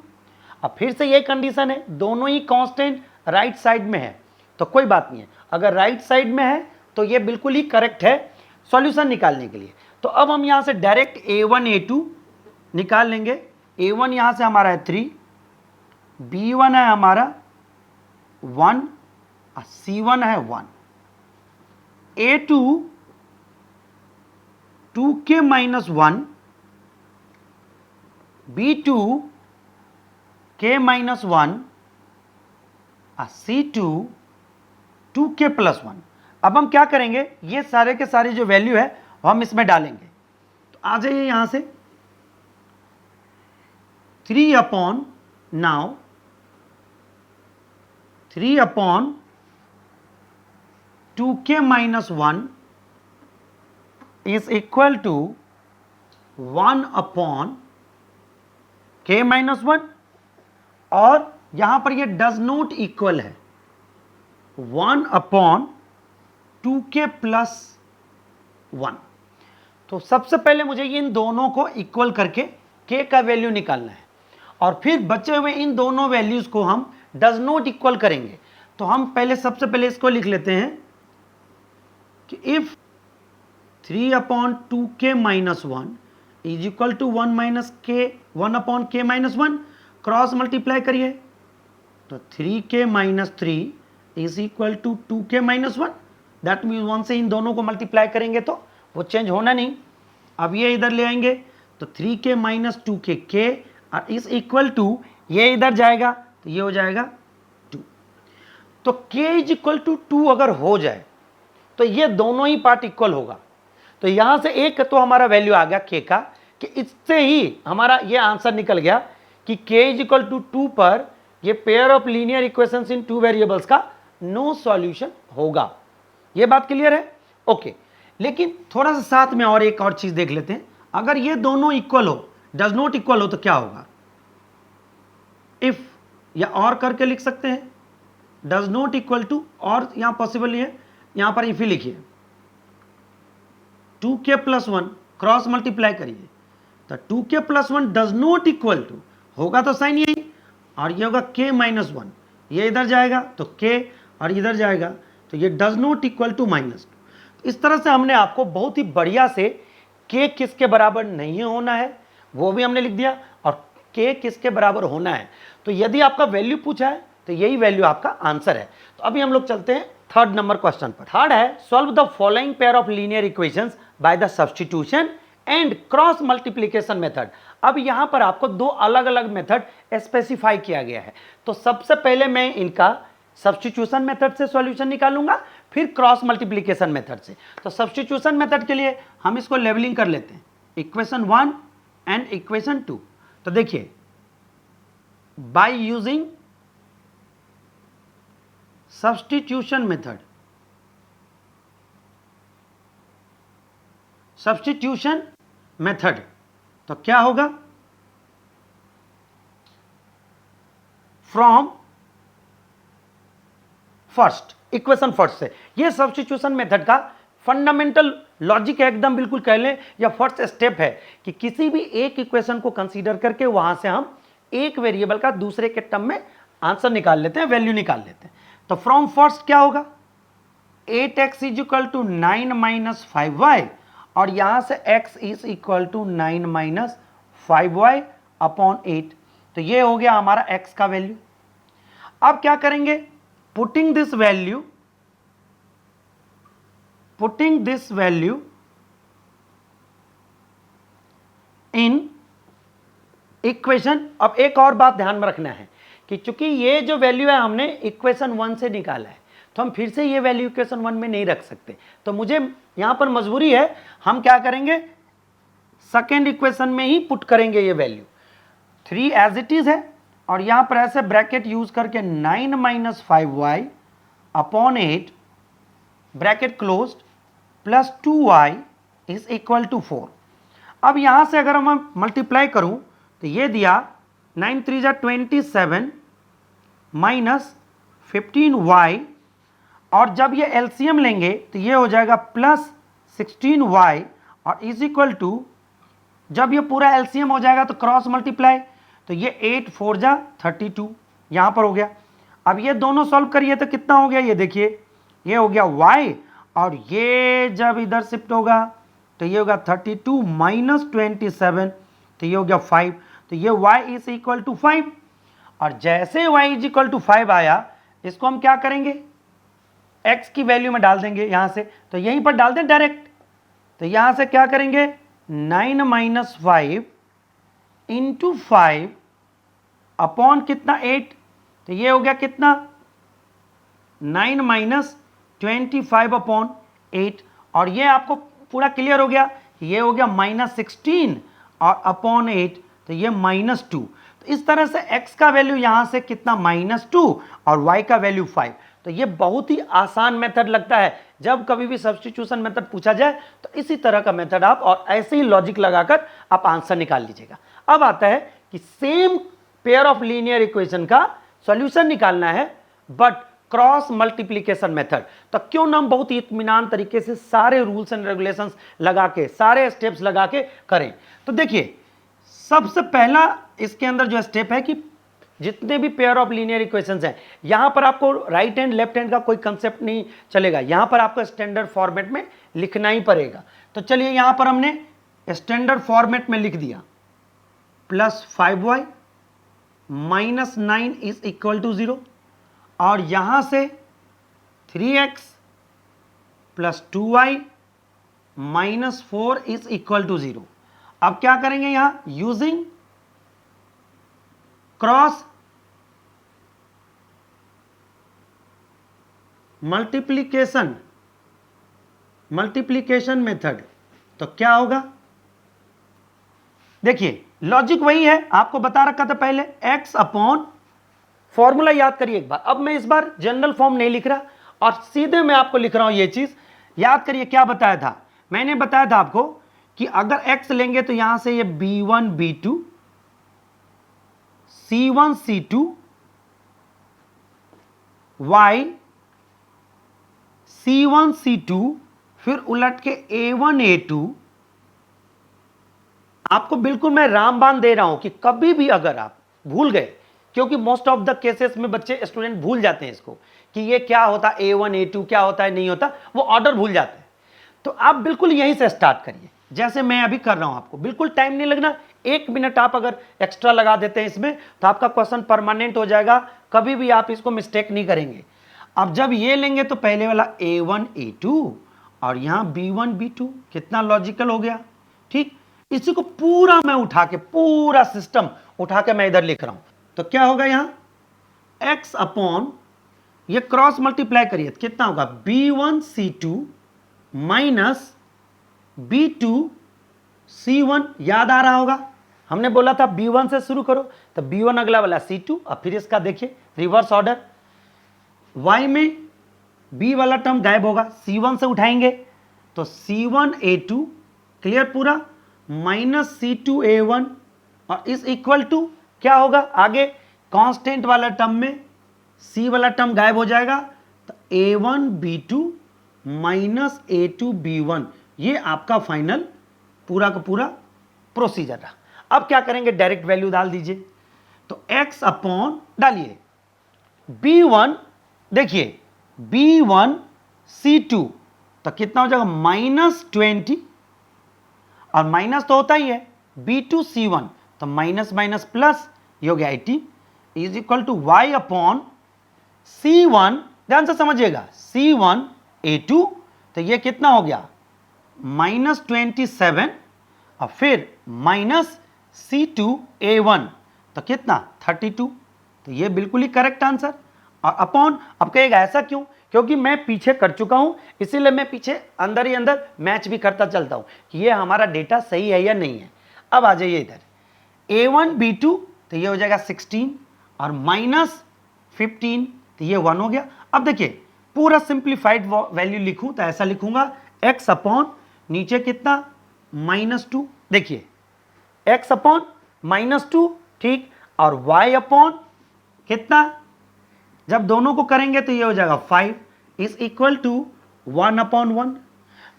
अब फिर से ये कंडीशन है, दोनों ही कांस्टेंट राइट साइड में है, तो कोई बात नहीं है, अगर राइट साइड में है तो ये बिल्कुल ही करेक्ट है सॉल्यूशन निकालने के लिए। तो अब हम यहां से डायरेक्ट a1/a2 निकाल लेंगे। a1 यहां से हमारा है 3, b1 है हमारा 1, c1 है 1, a2 2k minus 1, b2 k minus 1, c2 2k plus 1। अब हम क्या करेंगे, ये सारे के सारे जो वैल्यू है हम इसमें डालेंगे। तो आ जाइए यहां से 3/2k minus 1 is equal to 1/k minus 1, और यहां पर ये डज नॉट इक्वल है 1/2k plus 1। तो सबसे पहले मुझे इन दोनों को इक्वल करके k का वैल्यू निकालना है और फिर बचे हुए इन दोनों वैल्यूज को हम डज नॉट इक्वल करेंगे। तो हम पहले सबसे पहले इसको लिख लेते हैं कि if 3/2k - 1 is equal to 1 - k - 1 cross multiply करिए तो 3k - 3 is equal to 2k - 1। That means 1 से इन दोनों को मल्टीप्लाई करेंगे तो वो चेंज होना नहीं। अब ये इधर ले आएंगे तो 3k - 2k k और इज इक्वल टू ये इधर जाएगा तो ये हो जाएगा 2। तो k इज इक्वल टू 2 अगर हो जाए तो ये दोनों ही पार्ट इक्वल होगा। तो यहां से एक तो हमारा वैल्यू आ गया k का कि इससे ही हमारा ये आंसर निकल गया कि k इज इक्वल टू 2 पर ये pair of linear equations in 2 variables का नो सॉल्यूशन होगा। ये बात क्लियर है? ओके। लेकिन थोड़ा सा साथ में और एक और चीज देख लेते हैं। अगर ये दोनों इक्वल हो, डज नॉट इक्वल हो तो क्या होगा? इफ या और करके लिख सकते हैं, डज नॉट इक्वल टू, और यहां पॉसिबल नहीं है, यहां पर इफ ही लिखिए 2k + 1 क्रॉस मल्टीप्लाई करिए तो 2k + 1 does not equal to, होगा तो साइन यही, और ये होगा k - 1, ये इधर जाएगा तो k और इधर जाएगा तो ये डज नॉट इक्वल टू -2। इस तरह से हमने आपको बहुत ही बढ़िया से k किसके बराबर नहीं होना है वो भी हमने लिख दिया और k किसके बराबर होना है। तो यदि आपका वैल्यू पूछा है तो यही वैल्यू आपका आंसर है। तो अभी हम लोग चलते हैं थर्ड नंबर क्वेश्चन पर। थर्ड है solve the following pair of linear equations by the substitution and cross multiplication method. अब यहां पर आपको दो अलग अलग मेथड स्पेसिफाई किया गया है। तो सबसे पहले मैं इनका सब्स्टिट्यूशन मेथड से सॉल्यूशन निकालूंगा, फिर क्रॉस मल्टीप्लिकेशन मेथड से। तो सब्स्टिट्यूशन मेथड के लिए हम इसको लेवलिंग कर लेते हैं, इक्वेशन 1 एंड इक्वेशन 2। तो देखिए, by using substitution method, substitution method तो क्या होगा? फ्रॉम फर्स्ट, इक्वेशन फर्स्ट से। ये सब्स्टिट्यूशन मेथड का फंडामेंटल लॉजिक है, एकदम बिल्कुल कह लें, या फर्स्ट स्टेप है कि किसी भी एक इक्वेशन को कंसीडर करके वहां से हम एक वेरिएबल का दूसरे के टर्म में आंसर निकाल लेते हैं, वैल्यू निकाल लेते हैं। तो फ्रॉम फर्स्ट क्या होगा? 8x = 9 - 5y और यहां से x = 9 - 5y अपॉन 8। तो ये हो गया हमारा x का वैल्यू। अब क्या करेंगे? Putting this value in equation. अब एक और बात ध्यान में रखना है कि चूंकि ये जो वैल्यू है हमने इक्वेशन 1 से निकाला है तो हम फिर से ये वैल्यू इक्वेशन 1 में नहीं रख सकते। तो मुझे यहां पर मजबूरी है, हम क्या करेंगे? सेकेंड इक्वेशन में ही पुट करेंगे ये वैल्यू। 3 एज इट इज है और यहां पर ऐसे ब्रैकेट यूज करके 9 - 5y upon 8 bracket closed plus 2y = 4। अब यहां से अगर हम मल्टीप्लाई करूं तो ये दिया 9 3 जा 27 माइनस 15y, और जब ये एलसीएम लेंगे तो ये हो जाएगा प्लस 16y और इज इक्वल टू, जब ये पूरा एलसीएम हो जाएगा तो क्रॉस मल्टीप्लाई, तो ये 8 4 जा 32 यहां पर हो गया। अब ये दोनों सॉल्व करिए तो कितना हो गया? ये देखिए, ये हो गया y और ये जब इधर शिफ्ट होगा तो ये होगा 32 माइनस 27 तो ये हो गया 5। तो ये y = 5 और जैसे y = 5 आया इसको हम क्या करेंगे? x की वैल्यू में डाल देंगे यहां से, तो यहीं पर डाल दें डायरेक्ट। तो यहां से क्या करेंगे? 9 - 5 × 5 अपॉन कितना? 8। तो ये हो गया कितना? 9 - 25 अपॉन 8। और ये आपको पूरा क्लियर हो गया, ये हो गया -16 और अपॉन 8 तो ये -2। तो इस तरह से x का वैल्यू यहां से कितना? -2 और y का वैल्यू 5। तो ये बहुत ही आसान मेथड लगता है। जब कभी भी सब्स्टिट्यूशन मेथड पूछा जाए तो इसी तरह का मेथड आप और ऐसे ही लॉजिक लगाकर आप आंसर निकाल लीजिएगा। अब आता है कि same pair of linear equation का सॉल्यूशन निकालना है, बट क्रॉस मल्टीप्लीकेशन मेथड। तो क्यों ना हम बहुत ही इत्मीनान तरीके से सारे रूल्स एंड रेगुलेशंस लगा के, सारे स्टेप्स लगा के करें। तो देखिए, सबसे पहला इसके अंदर जो स्टेप है कि जितने भी पेयर ऑफ लीनियर इक्वेशंस हैं, यहां पर आपको राइट हैंड लेफ्ट हैंड का कोई कंसेप्ट नहीं चलेगा, यहां पर आपको स्टैंडर्ड फॉर्मेट में लिखना ही पड़ेगा। तो चलिए यहां पर हमने स्टैंडर्ड फॉर्मेट में लिख दिया, +5y -9 इज इक्वल टू 0, और यहां से 3x + 2y -4 is equal to 0। अब क्या करेंगे, यहां यूजिंग क्रॉस मल्टीप्लीकेशन मेथड। तो क्या होगा, देखिए लॉजिक वही है, आपको बता रखा था पहले, x अपॉन, फॉर्मूला याद करिए एक बार। अब मैं इस बार जनरल फॉर्म नहीं लिख रहा और सीधे मैं आपको लिख रहा हूं, ये चीज याद करिए। क्या बताया था, मैंने बताया था आपको कि अगर x लेंगे तो यहां से ये b1 b2 c1 c2 y c1 c2, फिर उलट के a1 a2। आपको बिल्कुल मैं रामबाण दे रहा हूं कि कभी भी अगर आप भूल गए, क्योंकि मोस्ट ऑफ द केसेस में बच्चे स्टूडेंट भूल जाते हैं इसको कि ये क्या होता है, A1 A2 क्या होता है, नहीं होता, वो ऑर्डर भूल जाते हैं। तो आप बिल्कुल यहीं से स्टार्ट करिए, जैसे मैं अभी कर रहा हूं। आपको बिल्कुल टाइम नहीं लगना, 1 मिनट आप अगर एक्स्ट्रा लगा देते हैं इसमें तो आपका क्वेश्चन परमानेंट हो जाएगा, कभी भी आप इसको मिस्टेक नहीं करेंगे। अब जब ये लेंगे तो पहले वाला A1 A2 और यहां B1 B2, कितना लॉजिकल हो गया। ठीक, इसी को पूरा मैं उठा के, पूरा सिस्टम उठा के मैं इधर लिख रहा हूं। तो क्या होगा, यहां x अपॉन, ये क्रॉस मल्टीप्लाई करिए तो कितना होगा, b1 c2 minus b2 c1। याद आ रहा होगा, हमने बोला था b1 से शुरू करो, तो b1 अगला वाला c2, और फिर इसका देखिए रिवर्स ऑर्डर। y में b वाला टर्म गायब होगा, c1 से उठाएंगे तो c1 a2, क्लियर पूरा, माइनस c2 a1, और इस इक्वल टू क्या होगा, आगे कांस्टेंट वाला टर्म में c वाला टर्म गायब हो जाएगा, तो a1 b2 minus a2 b1। ये आपका फाइनल पूरा का पूरा प्रोसीजर रहा। अब क्या करेंगे, डायरेक्ट वैल्यू डाल दीजिए। तो x अपॉन डालिए b1, देखिए b1 c2, तो कितना हो जाएगा, -20, और माइनस तो होता ही है, b2 c1, तो माइनस माइनस प्लस, ये हो गया 80, is equal to y upon c1, ध्यान से समझिएगा, c1 a2, तो ये कितना हो गया, -27, और फिर माइनस c2 a1, तो कितना 32। तो ये बिल्कुल ही करेक्ट आंसर। और अपॉन, अब कहेगा ऐसा क्यों, क्योंकि मैं पीछे कर चुका हूं, इसीलिए मैं पीछे अंदर ही अंदर मैच भी करता चलता हूं कि ये हमारा डेटा सही है या नहीं है। अब आ जाइए इधर, a1 b2, तो ये हो जाएगा 16, और -15, तो ये 1 हो गया। अब देखिए पूरा सिंप्लीफाइड वैल्यू लिखूं तो ऐसा लिखूंगा, x अपॉन नीचे कितना, -2, देखिए x अपॉन -2, ठीक, और y अपॉन कितना, जब दोनों को करेंगे तो ये हो जाएगा 5 इज इक्वल टू 1/1।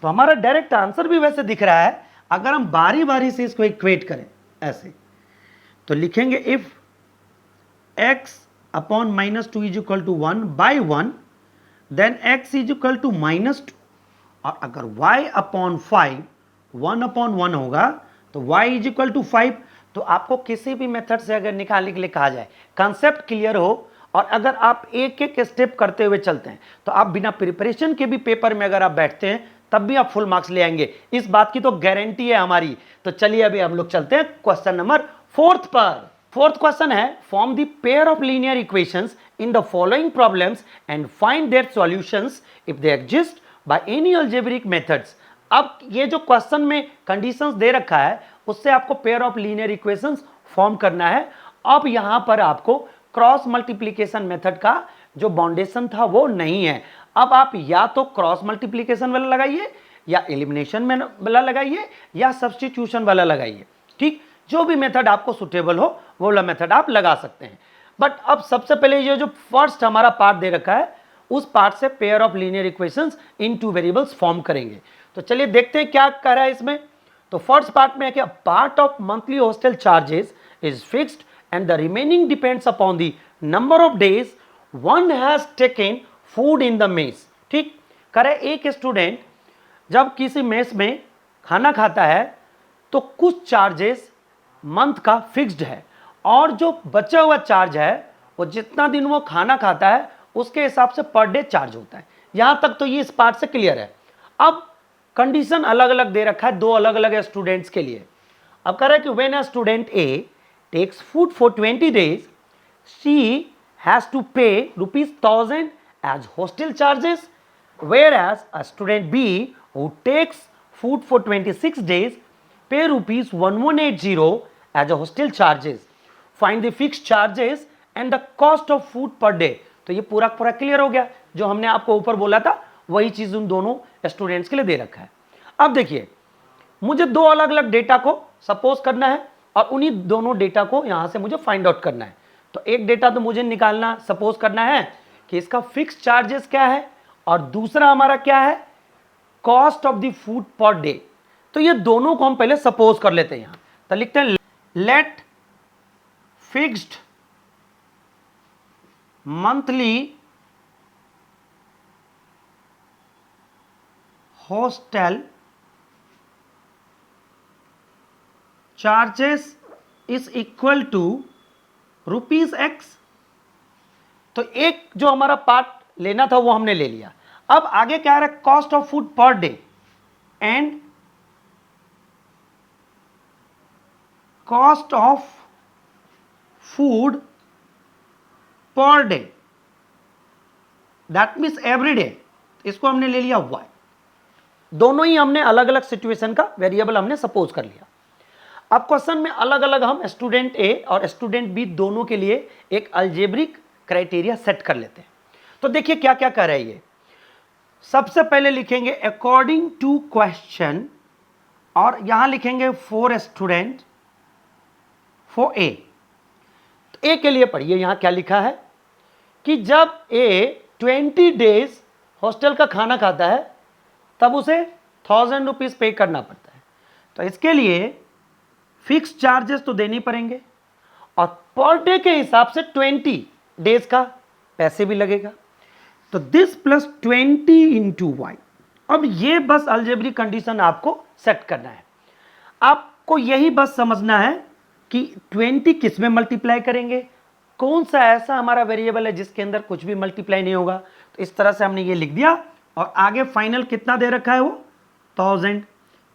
तो हमारा डायरेक्ट आंसर भी वैसे दिख रहा है। अगर हम बारी बारी से इसको इक्वेट करें ऐसे, तो लिखेंगे if x upon -2 is equal to 1/1, then x is equal to -2, और अगर y अपॉन 5 1/1 होगा तो y इज इक्वल टू 5। तो आपको किसी भी मेथड से अगर निकालने के लिए कहा जाए, कंसेप्ट क्लियर हो, और अगर आप एक एक स्टेप करते हुए चलते हैं, तो आप बिना प्रिपरेशन के भी पेपर में अगर आप बैठते हैं तब भी आप फुल मार्क्स ले आएंगे, इस बात की तो गारंटी है हमारी। तो चलिए अभी हम लोग चलते हैं क्वेश्चन नंबर 4 पर। फोर्थ क्वेश्चन है, form the pair of linear equations in the following problems and find their solutions if they exist by any algebraic methods. अब ये जो क्वेश्चन में कंडीशंस दे रखा है, उससे आपको pair of linear equations form करना है। अब यहां पर आपको क्रॉस मल्टीप्लीकेशन मेथड का जो बाउंडेशन था वो नहीं है। अब आप या तो क्रॉस मल्टीप्लीकेशन वाला लगाइए, या एलिमिनेशन वाला लगाइए, या सब्स्टिट्यूशन वाला लगाइए। ठीक, जो भी मेथड आपको सुटेबल हो वो वाला मेथड आप लगा सकते हैं। बट अब सबसे पहले ये जो फर्स्ट हमारा पार्ट दे रखा है, उस पार्ट से pair of linear equations in two variables form करेंगे। तो चलिए देखते हैं क्या कर रहा है इसमें। तो फर्स्ट पार्ट में है क्या, part of monthly hostel charges is fixed and the remaining depends upon the number of days one has taken food in the mess. ठीक, करे एक स्टूडेंट जब किसी मेस में खाना खाता है तो कुछ चार्जेस मंथ का फिक्स्ड है और जो बचा हुआ चार्ज है वो जितना दिन वो खाना खाता है उसके हिसाब से पर डे चार्ज होता है। यहां तक तो ये इस पार्ट से क्लियर है। अब कंडीशन अलग अलग दे रखा है दो अलग अलग स्टूडेंट्स के लिए। अब कह रहा है कि when a student A takes food for 20 days she has to pay ₹1000 as hostel charges, whereas a student B who takes food for 26 days pay ₹1180 as a hostel charges. Find the fixed charges and the cost of food per day. तो ये पूरा पूरा clear हो गया, जो हमने आपको ऊपर बोला था वही चीज उन दोनों स्टूडेंट्स के लिए दे रखा है। अब देखिए, मुझे दो अलग अलग डेटा को सपोज करना है और उन्हीं दोनों डेटा को यहां से मुझे फाइंड आउट करना है। तो एक डेटा तो मुझे निकालना सपोज करना है कि इसका फिक्स चार्जेस क्या है और दूसरा हमारा क्या है, cost of the food per day. तो ये दोनों को हम पहले सपोज कर लेते हैं। यहां तो लिखते हैं let fixed monthly hostel charges is equal to ₹X। तो एक जो हमारा पार्ट लेना था वो हमने ले लिया। अब आगे क्या आ रहा है, cost of food per day and cost of food per day, that means every day. इसको हमने ले लिया Y। दोनों ही हमने अलग अलग सिचुएशन का वेरिएबल हमने सपोज कर लिया। अब क्वेश्चन में अलग अलग हम स्टूडेंट ए और स्टूडेंट बी दोनों के लिए एक अलजेब्रिक क्राइटेरिया सेट कर लेते हैं। तो देखिए क्या क्या कर रहा है ये। सबसे पहले लिखेंगे अकॉर्डिंग टू क्वेश्चन और यहां लिखेंगे फॉर स्टूडेंट फॉर ए। तो ए के लिए पढ़िए, यहां क्या लिखा है कि जब ए 20 days हॉस्टल का खाना खाता है तब उसे ₹1000 पे करना पड़ता है। तो इसके लिए फिक्स चार्जेस तो देने पड़ेंगे और पर डे के हिसाब से 20 days का पैसे भी लगेगा। तो दिस प्लस 20 इंटू वाई। अब ये बस अलजेब्रिक कंडीशन आपको सेट करना है। आपको यही बस समझना है कि 20 किस में मल्टीप्लाई करेंगे, कौन सा ऐसा हमारा वेरिएबल है जिसके अंदर कुछ भी मल्टीप्लाई नहीं होगा। तो इस तरह से हमने ये लिख दिया और आगे फाइनल कितना दे रखा है वो 1000।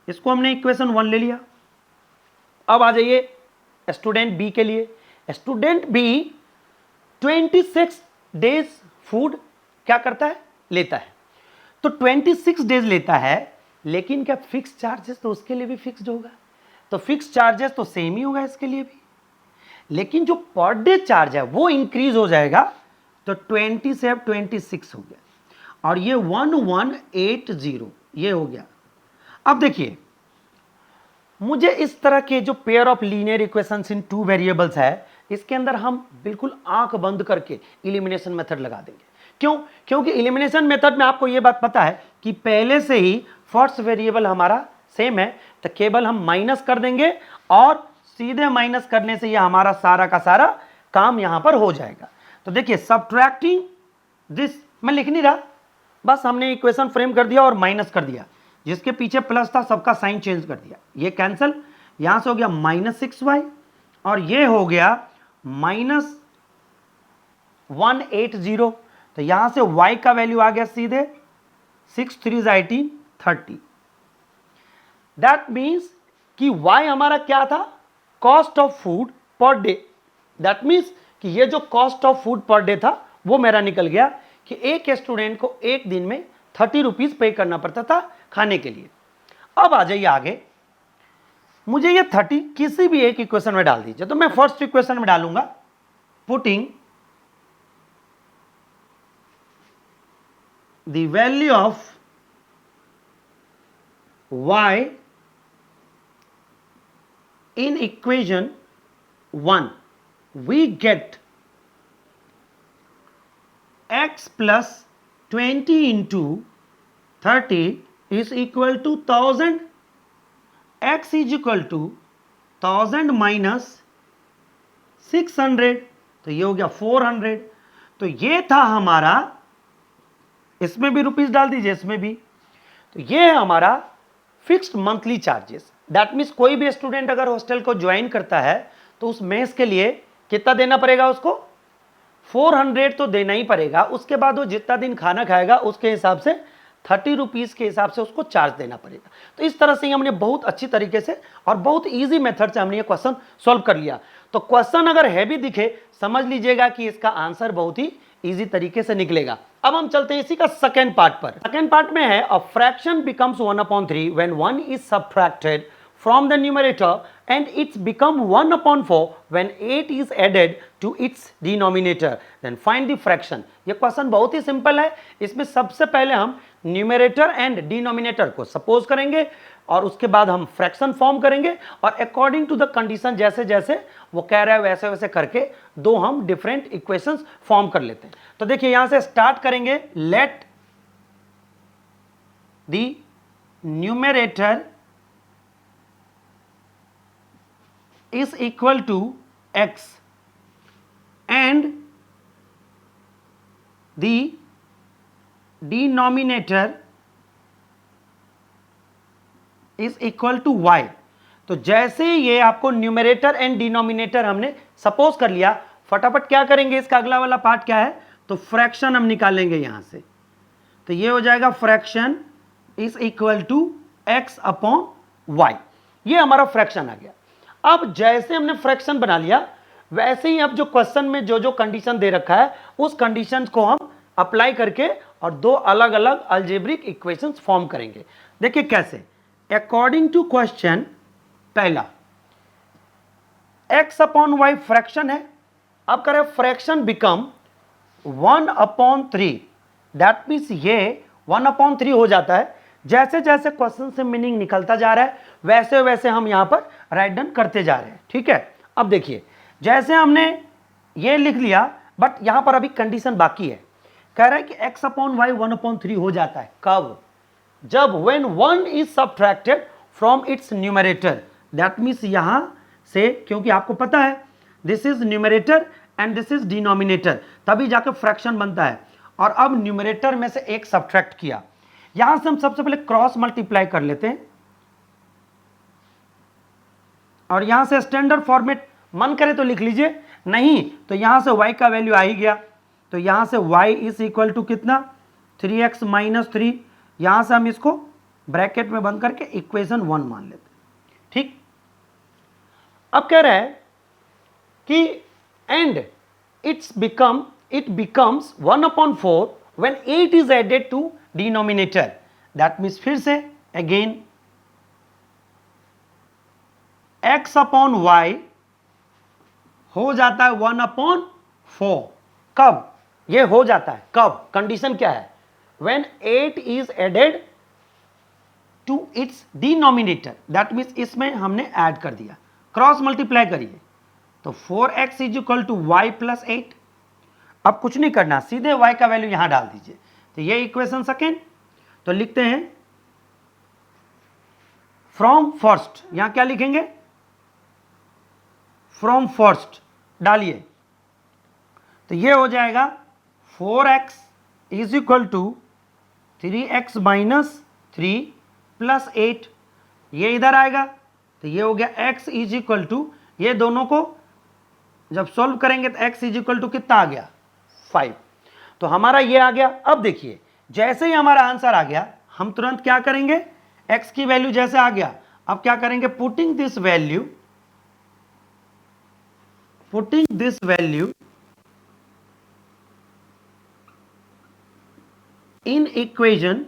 इसको हमने इक्वेशन 1 ले लिया। अब आ जाइए स्टूडेंट बी के लिए। स्टूडेंट बी 26 days फूड क्या करता है, लेता है। तो 26 days लेता है, लेकिन क्या फिक्स चार्जेस तो उसके लिए भी फिक्स्ड होगा। तो फिक्स चार्जेस तो सेम ही होगा इसके लिए भी, लेकिन जो पर डे चार्ज है वो इंक्रीज हो जाएगा। तो 20 से अब 26 हो गया और ये 1180 ये हो गया। अब देखिए, मुझे इस तरह के जो pair of linear equations in two variables है, इसके अंदर हम बिल्कुल आंख बंद करके इलिमिनेशन मेथड लगा देंगे। क्यों? क्योंकि इलिमिनेशन मेथड में आपको यह बात पता है कि पहले से ही फर्स्ट वेरिएबल हमारा सेम है, तो केवल हम माइनस कर देंगे और सीधे माइनस करने से यह हमारा सारा का सारा काम यहां पर हो जाएगा। तो देखिए, सब्ट्रैक्टिंग दिस, मैं लिख नहीं रहा, बस हमने इक्वेशन फ्रेम कर दिया और माइनस कर दिया। जिसके पीछे प्लस था सबका साइन चेंज कर दिया। ये कैंसल, यहां से हो गया -6y और ये हो गया -180। तो यहां से y का वैल्यू आ गया सीधे 6 3 18 30। दैट मीन्स कि y हमारा क्या था, cost of food per day. That means कि ये जो cost of food per day था वो मेरा निकल गया कि एक स्टूडेंट को एक दिन में ₹30 पे करना पड़ता था खाने के लिए। अब आ जाइए आगे, मुझे ये 30 किसी भी एक इक्वेशन में डाल दीजिए। तो मैं फर्स्ट इक्वेशन में डालूंगा, putting the value of y in equation 1 we get x plus 20 into 30 is equal to 1000, x is equal to 1000 minus 600, तो ये हो गया 400। तो ये था हमारा, इसमें भी रुपीस डाल दीजिए, इसमें भी। तो ये है हमारा fixed monthly charges. That means कोई भी स्टूडेंट अगर हॉस्टल को ज्वाइन करता है तो उस मेस के लिए कितना देना पड़ेगा उसको, 400 तो देना ही पड़ेगा। उसके बाद वो जितना दिन खाना खाएगा उसके हिसाब से 30 रुपीज़ के हिसाब से उसको चार्ज देना पड़ेगा। तो इस तरह से हमने बहुत अच्छी तरीके से और बहुत इजी मेथड से हमने ये क्वेश्चन सॉल्व कर लिया। तो क्वेश्चन अगर हैवी दिखे समझ लीजिएगा कि इसका आंसर बहुत ही इजी तरीके से निकलेगा। अब हम चलते हैं इसी का सेकेंड पार्ट पर। सेकेंड पार्ट में है a fraction becomes 1/3 when 1 is subtracted from the numerator and it's become 1/4 when 8 is added to its denominator, then find the fraction। ये क्वेश्चन बहुत ही सिंपल है। इसमें सबसे पहले हम न्यूमरेटर एंड डिनोमिनेटर को सपोज करेंगे और उसके बाद हम फ्रैक्शन फॉर्म करेंगे और अकॉर्डिंग टू द कंडीशन जैसे जैसे वो कह रहा है वैसे वैसे करके दो हम डिफरेंट इक्वेशंस फॉर्म कर लेते हैं। तो देखिए यहां से स्टार्ट करेंगे। Let the numerator is equal to x and the denominator is equal to y। तो जैसे ये आपको न्यूमरेटर एंड डिनोमिनेटर हमने सपोज कर लिया, फटाफट क्या करेंगे, इसका अगला वाला पार्ट क्या है, तो फ्रैक्शन हम निकालेंगे यहां से। तो ये हो जाएगा fraction is equal to x upon y. ये हमारा फ्रैक्शन आ गया। अब जैसे हमने फ्रैक्शन बना लिया वैसे ही अब जो क्वेश्चन में जो जो कंडीशन दे रखा है उस कंडीशंस को हम अप्लाई करके और दो अलग अलग अलजेब्रिक इक्वेशंस फॉर्म करेंगे। देखिए कैसे, अकॉर्डिंग टू क्वेश्चन पहला x अपॉन वाई फ्रैक्शन है। अब करें फ्रैक्शन बिकम 1/3, दैट मीन्स ये 1/3 हो जाता है। जैसे जैसे क्वेश्चन से मीनिंग निकलता जा रहा है वैसे वैसे हम यहां पर राइट डाउन करते जा रहे हैं। ठीक है, अब देखिए जैसे हमने ये लिख लिया बट यहां पर अभी कंडीशन बाकी है। कह रहा है कि x अपॉन वाई 1/3 हो जाता है कब, जब when 1 is subtracted from its numerator। That means यहां से, क्योंकि आपको पता है this is numerator and this is denominator, तभी जाकर फ्रैक्शन बनता है। और अब न्यूमरेटर में से एक सब्ट्रैक्ट किया, यहां से हम सबसे पहले क्रॉस मल्टीप्लाई कर लेते हैं और यहां से स्टैंडर्ड फॉर्मेट मन करे तो लिख लीजिए, नहीं तो यहां से y का वैल्यू आ ही गया। तो यहां से y इज इक्वल टू कितना, 3x माइनस 3। यहां से हम इसको ब्रैकेट में बंद करके इक्वेशन 1 मान लेते हैं। ठीक, अब कह रहा है कि and it becomes 1/4 when 8 is added to denominator। That means फिर से अगेन x अपॉन वाई हो जाता है 1/4। कब ये हो जाता है, कब, कंडीशन क्या है, when 8 is added to its denominator। That means इसमें हमने ऐड कर दिया, क्रॉस मल्टीप्लाई करिए तो 4x is equal to y plus 8। अब कुछ नहीं करना, सीधे y का वैल्यू यहां डाल दीजिए। तो ये इक्वेशन सेकेंड। तो लिखते हैं फ्रॉम फर्स्ट, यहां क्या लिखेंगे, फ्रॉम फर्स्ट डालिए। तो ये हो जाएगा 4x is equal to 3x minus 3 plus 8। ये इधर आएगा तो ये हो गया x इज इक्वल टू, ये दोनों को जब सॉल्व करेंगे तो x इज इक्वल टू कितना आ गया, 5। तो हमारा ये आ गया। अब देखिए जैसे ही हमारा आंसर आ गया हम तुरंत क्या करेंगे, x की वैल्यू जैसे आ गया अब क्या करेंगे, putting this value in equation.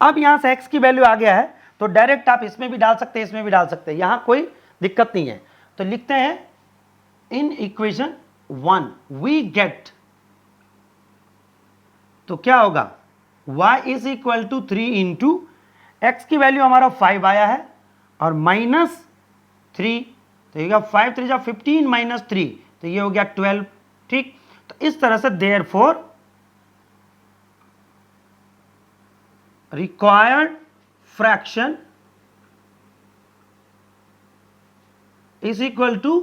अब यहां से x की वैल्यू आ गया है तो डायरेक्ट आप इसमें भी डाल सकते हैं, इसमें भी डाल सकते हैं, यहां कोई दिक्कत नहीं है। तो लिखते हैं इन इक्वेशन 1 वी गेट, तो क्या होगा, y is equal to 3 into x की वैल्यू हमारा 5 आया है और माइनस 3, तो ये 5 3 15 माइनस 3, तो ये हो गया 12। ठीक, तो इस तरह से therefore required fraction is equal to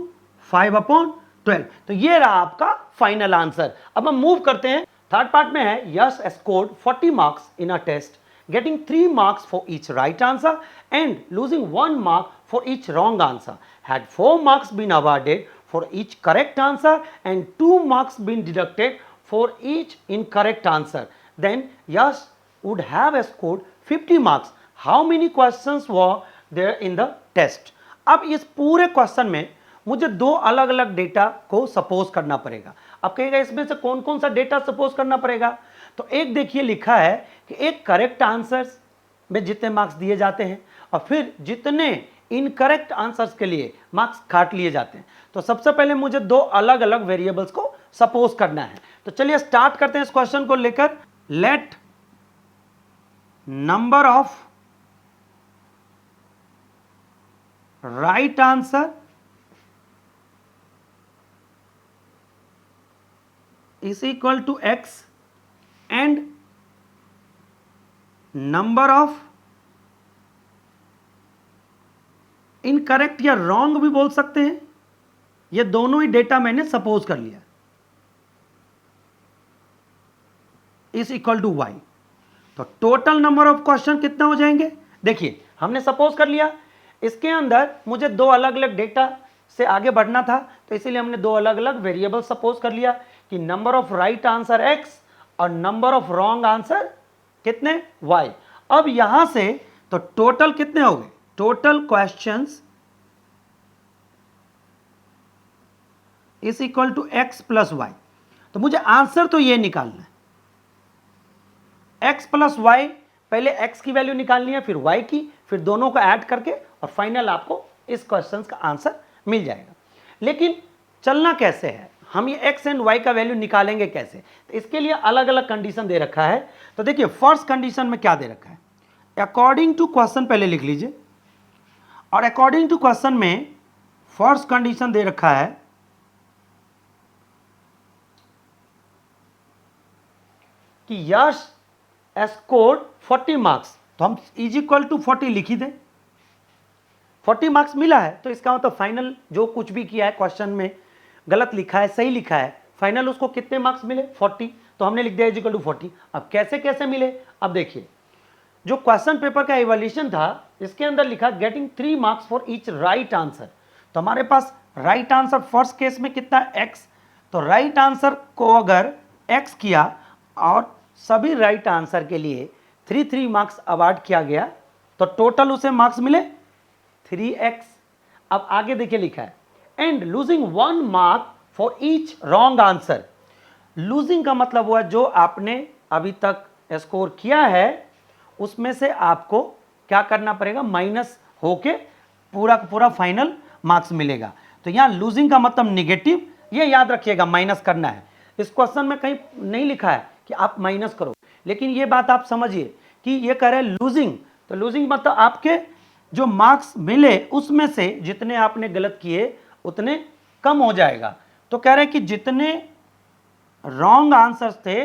5/12। तो ये रहा आपका फाइनल आंसर। अब हम मूव करते हैं, थर्ड पार्ट में है Yash scored 40 marks in a test, getting 3 marks for each right answer and losing 1 mark for each wrong answer. Had 4 marks been awarded for each correct answer and 2 marks been deducted for each incorrect answer, then Yash would have scored 50 marks. How many questions were there in the test? अब इस पूरे question में मुझे दो अलग अलग data को suppose करना पड़ेगा। अब कहेगा इसमें से कौन कौन सा डेटा सपोज करना पड़ेगा? तो एक देखिए लिखा है कि एक करेक्ट आंसर्स में जितने मार्क्स दिए जाते हैं और फिर जितने इनकरेक्ट आंसर्स के लिए मार्क्स काट लिए जाते हैं। तो सबसे पहले मुझे दो अलग अलग वेरिएबल्स को सपोज करना है। तो चलिए स्टार्ट करते हैं इस क्वेश्चन को लेकर। Let number of right answer is equal to x and number of incorrect या रॉन्ग भी बोल सकते हैं, ये दोनों ही डेटा मैंने सपोज कर लिया, इज इक्वल टू वाई। तो टोटल नंबर ऑफ क्वेश्चन कितना हो जाएंगे? देखिए हमने सपोज कर लिया, इसके अंदर मुझे दो अलग अलग डेटा से आगे बढ़ना था, तो इसीलिए हमने दो अलग अलग वेरिएबल सपोज कर लिया कि number of right answer x और नंबर ऑफ रॉन्ग आंसर कितने y। अब यहां से तो टोटल कितने हो गए? Total questions is equal to x plus y. तो मुझे आंसर तो ये निकालना है, x प्लस वाई, पहले x की वैल्यू निकालनी है, फिर y की, फिर दोनों को ऐड करके और फाइनल आपको इस क्वेश्चन का आंसर मिल जाएगा। लेकिन चलना कैसे है, हम ये x एंड y का वैल्यू निकालेंगे कैसे? तो इसके लिए अलग अलग कंडीशन दे रखा है। तो देखिए फर्स्ट कंडीशन में क्या दे रखा है, अकॉर्डिंग टू क्वेश्चन पहले लिख लीजिए, और अकॉर्डिंग टू क्वेश्चन में फर्स्ट कंडीशन दे रखा है कि यश स्कोर्ड 40 मार्क्स। तो हम इज इक्वल टू 40 लिखी दें, 40 मार्क्स मिला है तो इसका मतलब फाइनल जो कुछ भी किया है क्वेश्चन में गलत लिखा है सही लिखा है, फाइनल उसको कितने मार्क्स मिले? 40। तो हमने लिख दिया इज इक्वल टू 40। अब कैसे कैसे मिले? अब देखिए जो क्वेश्चन पेपर का इवैल्यूएशन था इसके अंदर लिखा getting 3 marks for each right answer. तो हमारे पास राइट आंसर फर्स्ट केस में कितना x, तो राइट आंसर को अगर x किया और सभी राइट आंसर के लिए 3 मार्क्स अवार्ड किया गया तो टोटल उसे मार्क्स मिले 3x। अब आगे देखिए लिखा है and losing 1 mark for each wrong answer. Losing का मतलब हुआ जो आपने अभी तक स्कोर किया है उसमें से आपको क्या करना पड़ेगा, माइनस होके पूरा पूरा फाइनल मार्क्स मिलेगा। तो यहां लूजिंग का मतलब निगेटिव, ये याद रखिएगा माइनस करना है। इस क्वेश्चन में कहीं नहीं लिखा है कि आप माइनस करो, लेकिन ये बात आप समझिए कि ये कह रहे हैं लूजिंग। तो लूजिंग मतलब आपके जो मार्क्स मिले उसमें से जितने आपने गलत किए उतने कम हो जाएगा। तो कह रहे हैं कि जितने रॉन्ग आंसर्स थे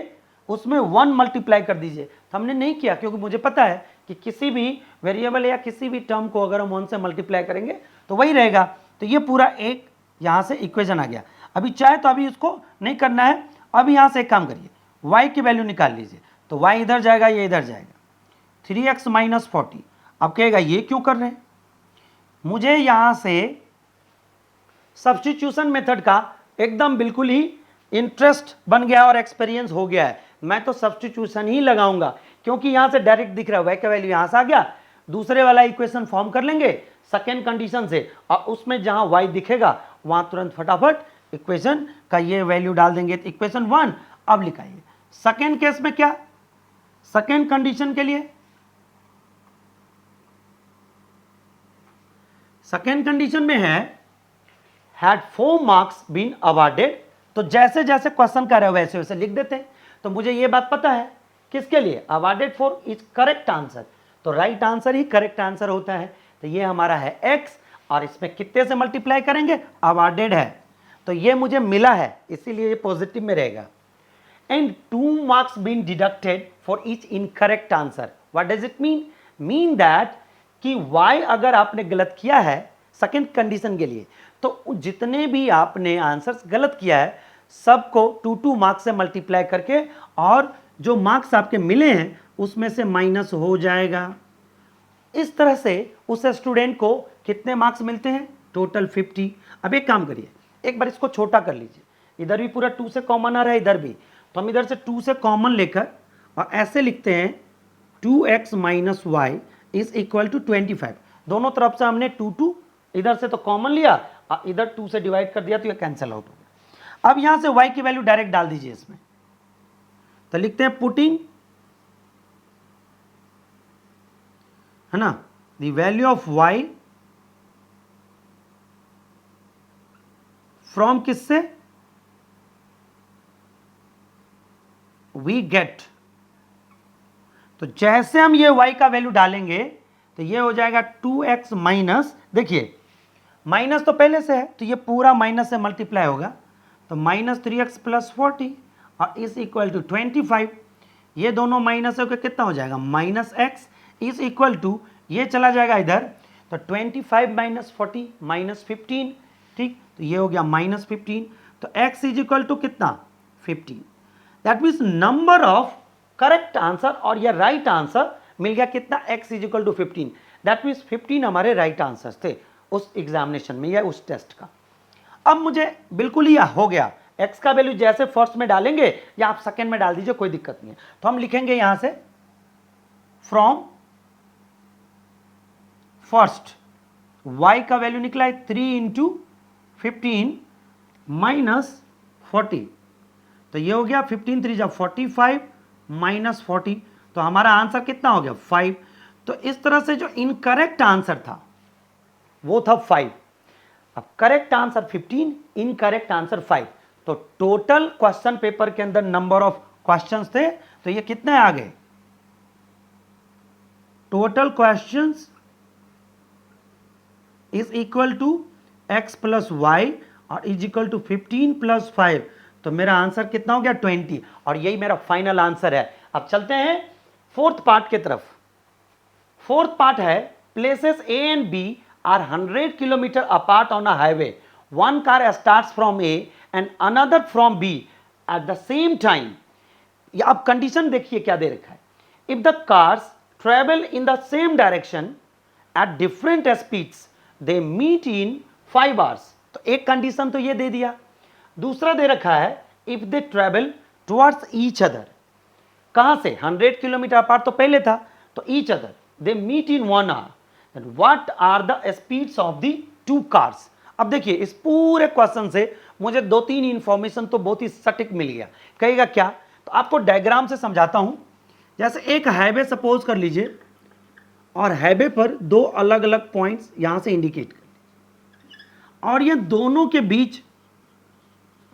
उसमें 1 मल्टीप्लाई कर दीजिए। तो हमने नहीं किया क्योंकि मुझे पता है कि किसी भी वेरिएबल या किसी भी टर्म को अगर हम 1 से मल्टीप्लाई करेंगे तो वही रहेगा। तो ये पूरा एक यहाँ से इक्वेशन आ गया। अभी चाहे तो अभी इसको नहीं करना है, अभी यहाँ से एक काम करिए, y की वैल्यू निकाल लीजिए। तो y इधर जाएगा, ये इधर जाएगा, 3x माइनस 40। अब कहेगा ये क्यों कर रहे हैं? मुझे यहाँ से सब्स्टिट्यूशन मेथड का एकदम बिल्कुल ही इंटरेस्ट बन गया और एक्सपीरियंस हो गया है। मैं तो सब्स्टिट्यूशन ही लगाऊंगा क्योंकि यहां से डायरेक्ट दिख रहा है y का वैल्यू यहां से आ गया, दूसरे वाला इक्वेशन फॉर्म कर लेंगे सेकेंड कंडीशन से और उसमें जहां y दिखेगा वहां तुरंत फटाफट इक्वेशन का ये वैल्यू डाल देंगे। तो इक्वेशन 1 अब लिखाइए। सेकेंड केस में क्या, सेकेंड कंडीशन के लिए सेकेंड कंडीशन में है had 4 marks been awarded। तो जैसे जैसे क्वेश्चन कर रहे हो वैसे वैसे लिख देते हैं। तो मुझे ये बात पता है किसके लिए, awarded for is correct answer. तो राइट आंसर ही करेक्ट आंसर होता है। तो ये हमारा है x और इसमें कितने से मल्टीप्लाई करेंगे, अवार्डेड है तो ये मुझे मिला है इसीलिए ये पॉजिटिव में रहेगा। And 2 marks been deducted for each incorrect answer. What does it mean that कि y अगर आपने गलत किया है सेकंड कंडीशन के लिए, तो जितने भी आपने आंसर्स गलत किया है सबको 2 मार्क्स से मल्टीप्लाई करके, और जो मार्क्स आपके मिले हैं उसमें से माइनस हो जाएगा। इस तरह से उस स्टूडेंट को कितने मार्क्स मिलते हैं? टोटल 50। अब एक काम करिए, एक बार इसको छोटा कर लीजिए, इधर भी पूरा 2 से कॉमन आ रहा है, इधर भी, तो हम इधर से 2 से कॉमन लेकर और ऐसे लिखते हैं 2x minus y is equal to 25। दोनों तरफ से हमने 2 इधर से तो कॉमन लिया और इधर 2 से डिवाइड कर दिया तो ये कैंसिल आउट हो गया। अब यहां से y की वैल्यू डायरेक्ट डाल दीजिए इसमें, तो लिखते हैं पुटिंग, है ना, the value of y from किससे? We get. तो जैसे हम ये y का वैल्यू डालेंगे तो ये हो जाएगा 2x माइनस, देखिए माइनस तो पहले से है तो ये पूरा माइनस से मल्टीप्लाई होगा, तो माइनस 3x प्लस 40 और इज इक्वल टू 25। ये दोनों माइनस होकर कितना हो जाएगा? Minus x is equal to, ये चला जाएगा इधर, तो 25 माइनस 40 माइनस 15, ठीक, तो ये हो गया माइनस 15। तो x इज इक्वल टू कितना? 15। That means number of correct answer और ये राइट आंसर मिल गया कितना? x is equal to 15। That means 15 हमारे राइट आंसर्स थे उस एग्जामिनेशन में या उस टेस्ट का। अब मुझे बिल्कुल ही हो गया, x का वैल्यू जैसे फर्स्ट में डालेंगे या आप सेकेंड में डाल दीजिए, कोई दिक्कत नहीं है। तो हम लिखेंगे यहां से फ्रॉम फर्स्ट y का वैल्यू निकला है 3 इंटू 15 माइनस 40, तो ये हो गया 15 3 जा 45 माइनस 40, तो हमारा आंसर कितना हो गया? 5। तो इस तरह से जो इनकरेक्ट आंसर था वो था 5। अब करेक्ट आंसर 15, इनकरेक्ट आंसर 5। तो टोटल क्वेश्चन पेपर के अंदर नंबर ऑफ क्वेश्चंस थे, तो ये कितने आ गए? Total questions is equal to x plus y और इज इक्वल टू 15 प्लस 5, तो मेरा आंसर कितना हो गया? 20। और यही मेरा फाइनल आंसर है। अब चलते हैं फोर्थ पार्ट की तरफ। फोर्थ पार्ट है places A and B are 100 kilometre apart on a highway, one car starts from A and another from B at the same time. अब कंडीशन देखिए क्या दे रखा है, if the cars travel in the same direction at different speeds they meet in 5 hours. तो एक condition तो ये दे दिया। दूसरा दे रखा है if they travel towards each other, कहां से? 100 किलोमीटर अपार्ट तो पहले था, तो each other they meet in 1 hour, what are the speeds of the 2 cars. अब देखिए इस पूरे क्वेश्चन से मुझे 2-3 इंफॉर्मेशन तो बहुत ही सटीक मिल गया। कहेगा क्या? तो आपको डायग्राम से समझाता हूं। जैसे एक हाईवे सपोज कर लीजिए, और हाईवे पर 2 अलग अलग पॉइंट्स यहां से इंडिकेट कर, और ये दोनों के बीच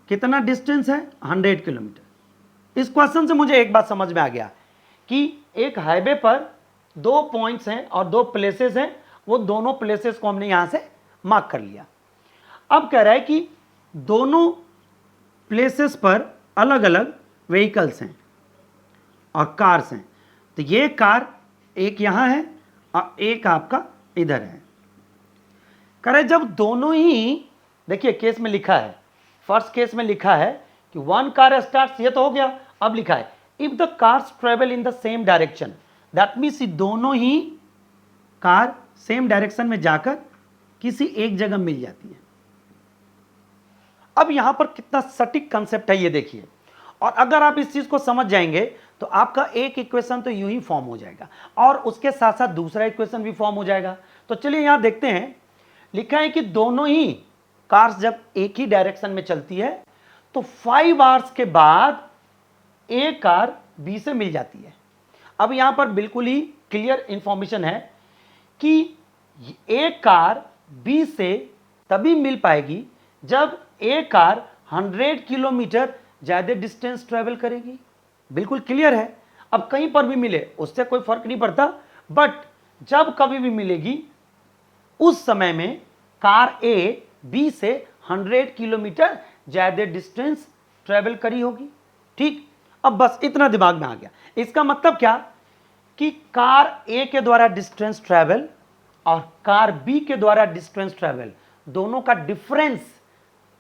कितना डिस्टेंस है? 100 किलोमीटर। इस क्वेश्चन से मुझे एक बात समझ में आ गया कि एक हाईवे पर 2 पॉइंट्स हैं और 2 प्लेसेस हैं, वो दोनों प्लेसेस को हमने यहां से मार्क कर लिया। अब कह रहा है कि दोनों प्लेसेस पर अलग अलग व्हीकल्स हैं और कार्स हैं, तो ये कार एक यहां है और एक आपका इधर है। कह रहे जब दोनों ही, देखिए केस में लिखा है, फर्स्ट केस में लिखा है कि 1 कार स्टार्ट्स, ये तो हो गया। अब लिखा है if the cars travel in the same direction, that means दोनों ही कार सेम डायरेक्शन में जाकर किसी एक जगह मिल जाती है। अब यहां पर कितना सटीक कंसेप्ट है ये देखिए, और अगर आप इस चीज को समझ जाएंगे तो आपका एक इक्वेशन तो यूं ही फॉर्म हो जाएगा और उसके साथ साथ दूसरा इक्वेशन भी फॉर्म हो जाएगा। तो चलिए यहां देखते हैं, लिखा है कि दोनों ही कार्स जब एक ही डायरेक्शन में चलती है तो 5 आवर्स के बाद एक कार बी से मिल जाती है। अब यहां पर बिल्कुल ही क्लियर इंफॉर्मेशन है कि एक कार बी से तभी मिल पाएगी जब एक कार 100 किलोमीटर ज्यादा डिस्टेंस ट्रेवल करेगी। बिल्कुल क्लियर है। अब कहीं पर भी मिले उससे कोई फर्क नहीं पड़ता, बट जब कभी भी मिलेगी उस समय में कार ए बी से 100 किलोमीटर ज्यादा डिस्टेंस ट्रेवल करी होगी। ठीक, अब बस इतना दिमाग में आ गया। इसका मतलब क्या कि कार ए के द्वारा डिस्टेंस ट्रेवल और कार बी के द्वारा डिस्टेंस ट्रेवल दोनों का डिफरेंस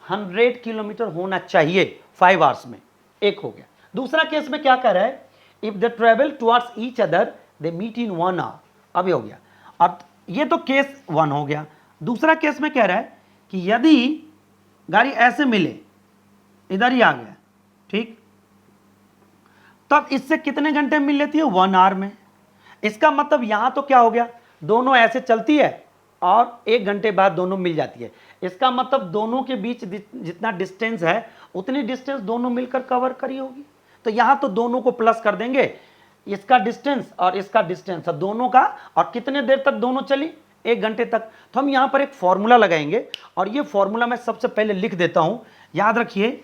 100 किलोमीटर होना चाहिए 5 आवर्स में। एक हो गया। दूसरा केस में क्या कह रहा है, if they travel towards each other they meet in 1 hour. अभी हो गया। अब ये तो केस 1 हो गया। दूसरा केस में कह रहा है कि यदि गाड़ी ऐसे मिले, इधर ही आ गया, ठीक, तब इससे कितने घंटे मिल लेती है, 1 आवर में। इसका मतलब यहां तो क्या हो गया, दोनों ऐसे चलती है और 1 घंटे बाद दोनों मिल जाती है। इसका मतलब दोनों के बीच जितना डिस्टेंस है उतनी डिस्टेंस दोनों मिलकर कवर करी होगी। तो यहां तो दोनों को प्लस कर देंगे, इसका डिस्टेंस और इसका डिस्टेंस दोनों का, और कितने देर तक दोनों चली, 1 घंटे तक। तो हम यहां पर एक फॉर्मूला लगाएंगे और ये फॉर्मूला मैं सबसे पहले लिख देता हूं, याद रखिए,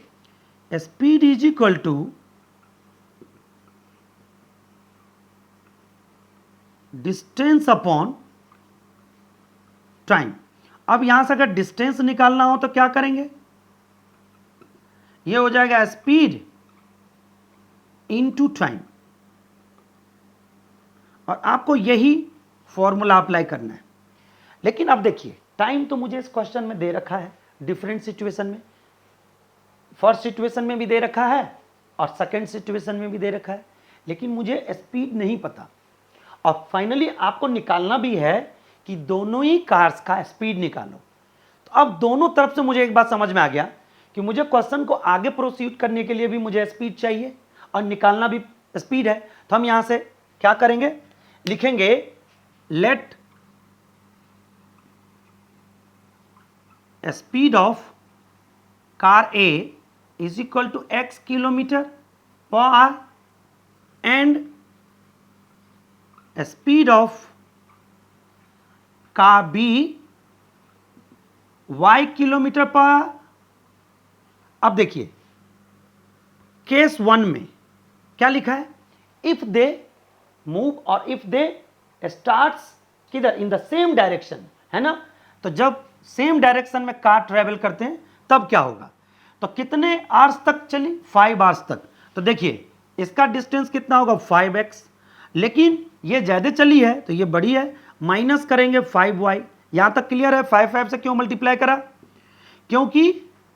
speed is equal to distance upon time. अब यहां से अगर डिस्टेंस निकालना हो तो क्या करेंगे, ये हो जाएगा स्पीड इनटू टाइम, और आपको यही फॉर्मूला अप्लाई करना है। लेकिन अब देखिए, टाइम तो मुझे इस क्वेश्चन में दे रखा है डिफरेंट सिचुएशन में, फर्स्ट सिचुएशन में भी दे रखा है और सेकंड सिचुएशन में भी दे रखा है, लेकिन मुझे स्पीड नहीं पता। और फाइनली आपको निकालना भी है कि दोनों ही कार्स का स्पीड निकालो। तो अब दोनों तरफ से मुझे एक बात समझ में आ गया कि मुझे क्वेश्चन को आगे प्रोसीड करने के लिए भी मुझे स्पीड चाहिए और निकालना भी स्पीड है। तो हम यहां से क्या करेंगे, लिखेंगे let speed of car A is equal to x kilometre per hour and speed of car B y kilometre per hour. अब देखिए, केस 1 में क्या लिखा है, इफ दे मूव और इफ दे स्टार्ट्स किधर, इन द सेम डायरेक्शन, है ना। तो जब सेम डायरेक्शन में कार ट्रेवल करते हैं तब क्या होगा, तो कितने आवर्स तक चली, 5 आवर्स तक। तो देखिए इसका डिस्टेंस कितना होगा, 5x, लेकिन ये ज्यादा चली है तो ये बड़ी है, माइनस करेंगे 5y। यहां तक क्लियर है। 5 से क्यों मल्टीप्लाई करा, क्योंकि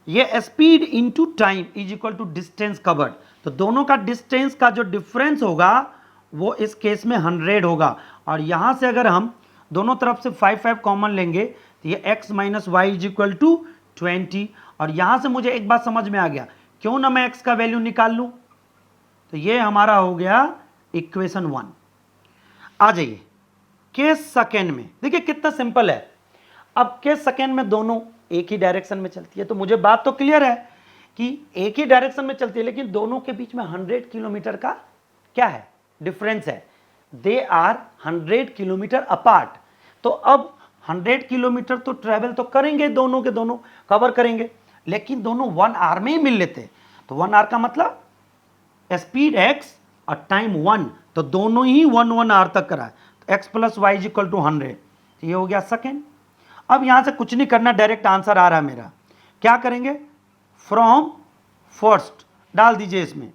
ये speed into time is equal to distance covered. तो दोनों का डिस्टेंस का जो डिफरेंस होगा वो इस केस में 100 होगा। और यहां से अगर हम दोनों तरफ से 5 कॉमन लेंगे तो ये x minus y is equal to 20। और यहां से मुझे एक बात समझ में आ गया, क्यों ना मैं x का वैल्यू निकाल लूं। तो ये हमारा हो गया इक्वेशन 1। आ जाइए केस सेकेंड में, देखिए कितना सिंपल है। अब केस सेकेंड में दोनों एक ही डायरेक्शन में चलती है, तो मुझे बात तो क्लियर है कि एक ही डायरेक्शन में चलती है, लेकिन दोनों के बीच में 100 किलोमीटर का क्या है, डिफरेंस है। They are 100 kilometre apart. तो अब 100 किलोमीटर तो ट्रेवल तो करेंगे, दोनों के दोनों कवर करेंगे, लेकिन दोनों 1 आवर में ही मिल लेते। तो 1 आवर का मतलब स्पीड x और टाइम 1, तो दोनों ही 1 आवर तक करा है। तो x plus y is equal to 100। तो ये हो गया सेकेंड। अब यहां से कुछ नहीं करना, डायरेक्ट आंसर आ रहा है मेरा। क्या करेंगे, फ्रॉम फर्स्ट डाल दीजिए इसमें।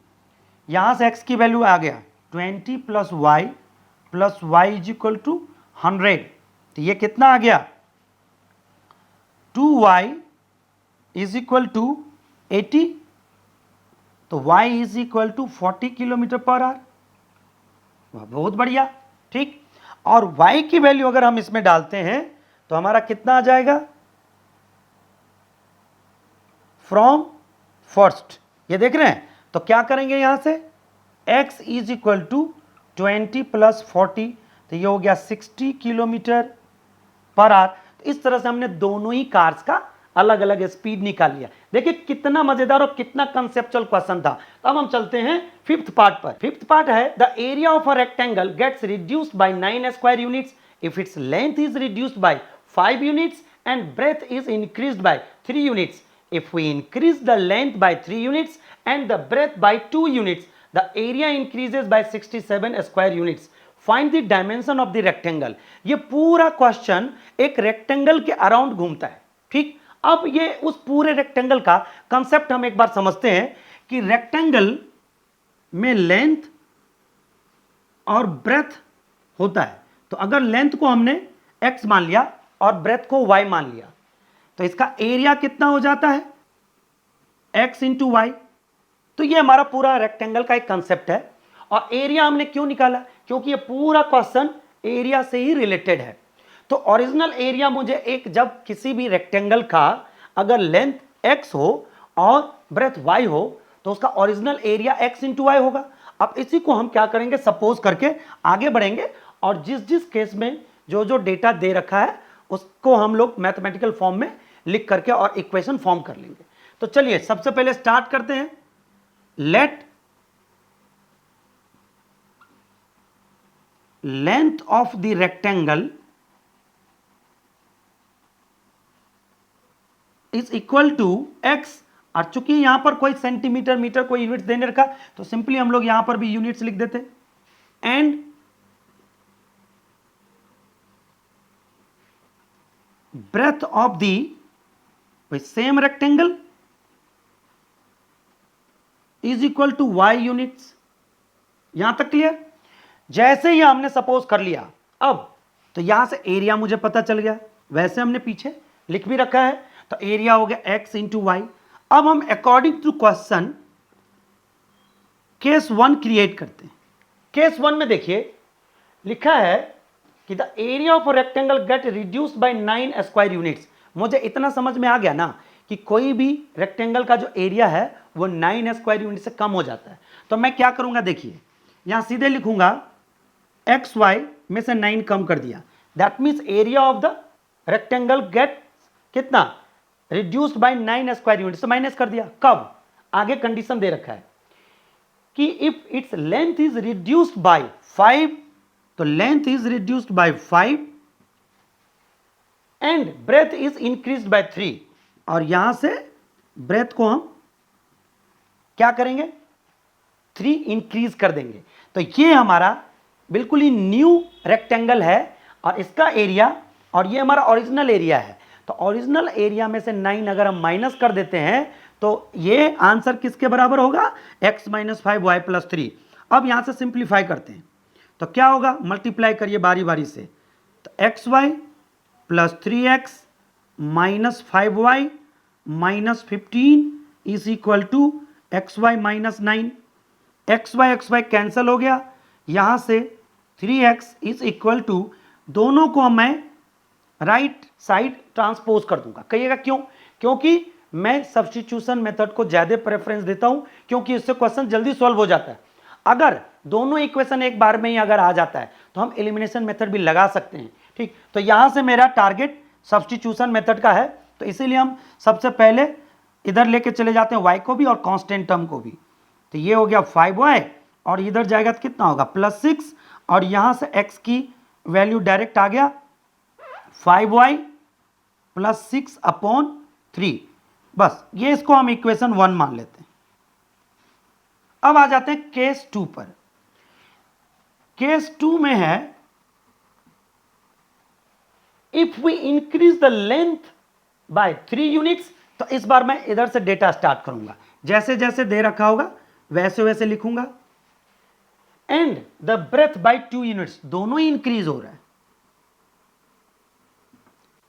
यहां से x की वैल्यू आ गया 20 plus y is equal to 100। तो ये कितना आ गया, 2y इज इक्वल टू 80। तो y is equal to 40 kilometre per hour. बहुत बढ़िया, ठीक। और y की वैल्यू अगर हम इसमें डालते हैं तो हमारा कितना आ जाएगा, फ्रॉम फर्स्ट, ये देख रहे हैं। तो क्या करेंगे यहां से, x is equal to 20 plus 40, तो ये हो गया 60 किलोमीटर पर आवर। तो इस तरह से हमने दोनों ही कार्स का अलग अलग स्पीड निकाल लिया। देखिए कितना मजेदार और कितना कंसेप्चुअल क्वेश्चन था। तो अब हम चलते हैं फिफ्थ पार्ट पर। फिफ्थ पार्ट है, the area of a rectangle gets reduced by 9 square units if its length is reduced by 5 units and breadth is increased by 3 units. If we increase the length by 3 units and the breadth by 2 units, the area increases by 67 square units. Find the dimension of the rectangle. ये पूरा question एक rectangle के around घूमता है, ठीक। अब ये उस पूरे रेक्टेंगल का कंसेप्ट हम एक बार समझते हैं कि रेक्टेंगल में लेंथ और ब्रेथ होता है। तो अगर लेंथ को हमने x मान लिया और ब्रेथ को y मान लिया तो इसका एरिया कितना हो जाता है, x इंटू वाई। तो ये हमारा पूरा रेक्टेंगल का एक कंसेप्ट है। और एरिया हमने क्यों निकाला, क्योंकि ये पूरा क्वेश्चन एरिया से ही रिलेटेड है। तो ओरिजिनल एरिया मुझे एक, जब किसी भी रेक्टेंगल का अगर लेंथ x हो और ब्रेथ y हो तो उसका original area x into y होगा। अब इसी को हम क्या करेंगे, सपोज करके आगे बढ़ेंगे और जिस जिस केस में जो जो डेटा दे रखा है उसको हम लोग मैथमेटिकल फॉर्म में लिख करके और इक्वेशन फॉर्म कर लेंगे। तो चलिए सबसे पहले स्टार्ट करते हैं। Let length of the rectangle is equal to x। और चूंकि यहां पर कोई सेंटीमीटर मीटर कोई यूनिट्स देने रखा तो सिंपली हम लोग यहां पर भी यूनिट्स लिख देते। And breadth of the same rectangle is equal to y units। यहां तक क्लियर। जैसे ही हमने सपोज कर लिया, अब तो यहां से एरिया मुझे पता चल गया, वैसे हमने पीछे लिख भी रखा है। तो एरिया हो गया x इंटू वाई। अब हम according to question case 1 create करते हैं। केस 1 में देखिए लिखा है कि the area of rectangle get reduced by 9 square units. मुझे इतना समझ में आ गया ना कि कोई भी रेक्टेंगल का जो एरिया है वो 9 स्क्वायर यूनिट से कम हो जाता है। तो मैं क्या करूंगा, देखिए यहां सीधे लिखूंगा एक्स वाई में से 9 कम कर दिया, that means area of the rectangle get कितना, रिड्यूस्ड बाय 9 स्क्वायर यूनिट से माइनस कर दिया। कब, आगे कंडीशन दे रखा है कि if its length is reduced by 5, तो length is reduced by 5 and breadth is increased by 3। और यहां से ब्रेथ को हम क्या करेंगे, 3 इंक्रीज कर देंगे। तो ये हमारा बिल्कुल ही न्यू रेक्टेंगल है और इसका एरिया, और ये हमारा ओरिजिनल एरिया है। तो ओरिजिनल एरिया में से 9 अगर हम माइनस कर देते हैं तो ये आंसर किसके बराबर होगा, x माइनस 5y प्लस 3। अब यहां से सिंप्लीफाई करते हैं तो क्या होगा, मल्टीप्लाई करिए बारी बारी से। तो x y plus 3x minus 5y minus 15 is equal to x y minus 9। X y cancel हो गया, यहां से 3x इज इक्वल टू, दोनों को मैं राइट साइड ट्रांसपोज कर दूंगा। कहिएगा क्यों, क्योंकि मैं सब्स्टिट्यूशन मेथड को ज्यादा प्रेफरेंस देता हूं क्योंकि इससे क्वेश्चन जल्दी सॉल्व हो जाता है। अगर दोनों इक्वेशन एक बार में ही अगर आ जाता है तो हम एलिमिनेशन मेथड भी लगा सकते हैं। ठीक, तो यहां से मेरा टारगेट सब्स्टिट्यूशन मेथड का है, तो इसीलिए हम सबसे पहले इधर लेके चले जाते हैं y को भी और कांस्टेंट टर्म को भी। तो ये हो गया 5y और इधर जाएगा तो कितना होगा +6, और यहां से x की वैल्यू डायरेक्ट आ गया 5y प्लस 6/3। बस ये इसको हम इक्वेशन 1 मान लेते हैं। अब आ जाते हैं केस 2 पर। केस 2 में है if we increase the length by 3 units. तो इस बार मैं इधर से डेटा स्टार्ट करूंगा, जैसे जैसे दे रखा होगा वैसे वैसे लिखूंगा। And the breadth by 2 units, दोनों ही इंक्रीज हो रहा है।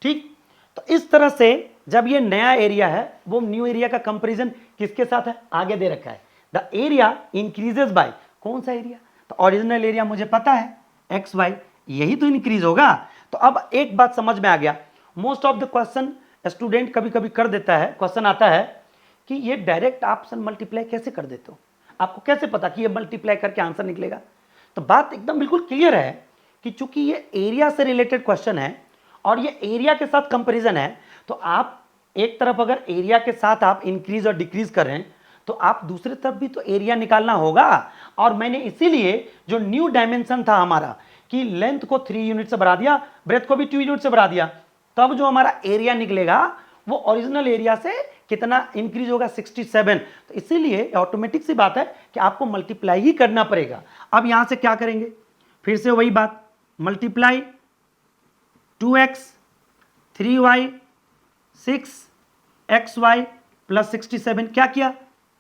ठीक, तो इस तरह से जब ये नया एरिया है वो न्यू एरिया का कंपैरिजन किसके साथ है, आगे दे रखा है द एरिया इंक्रीजेस बाय, कौन सा एरिया, तो ओरिजिनल एरिया मुझे पता है एक्स वाई, यही तो इंक्रीज होगा। तो अब एक बात समझ में आ गया, most of the question student कभी कभी कर देता है, क्वेश्चन आता है कि ये डायरेक्ट ऑप्शन मल्टीप्लाई कैसे कर देते हो, आपको कैसे पता कि ये मल्टीप्लाई करके आंसर निकलेगा। तो बात एकदम बिल्कुल क्लियर है कि चूंकि ये एरिया से रिलेटेड क्वेश्चन है और ये एरिया के साथ कंपैरिजन है, तो आप एक तरफ अगर एरिया के साथ आप इंक्रीज और डिक्रीज कर रहे हैं तो आप दूसरी तरफ भी तो एरिया निकालना होगा। और मैंने इसीलिए जो न्यू डायमेंशन था हमारा कि लेंथ को 3 यूनिट से बढ़ा दिया, ब्रेथ को भी 2 यूनिट से बढ़ा दिया, तब जो हमारा एरिया निकलेगा वो ओरिजिनल एरिया से कितना इंक्रीज होगा, 67। तो इसीलिए ऑटोमेटिक सी बात है कि आपको मल्टीप्लाई ही करना पड़ेगा। अब यहां से क्या करेंगे, फिर से वही बात, multiply 2x 3y 6xy plus 67। क्या किया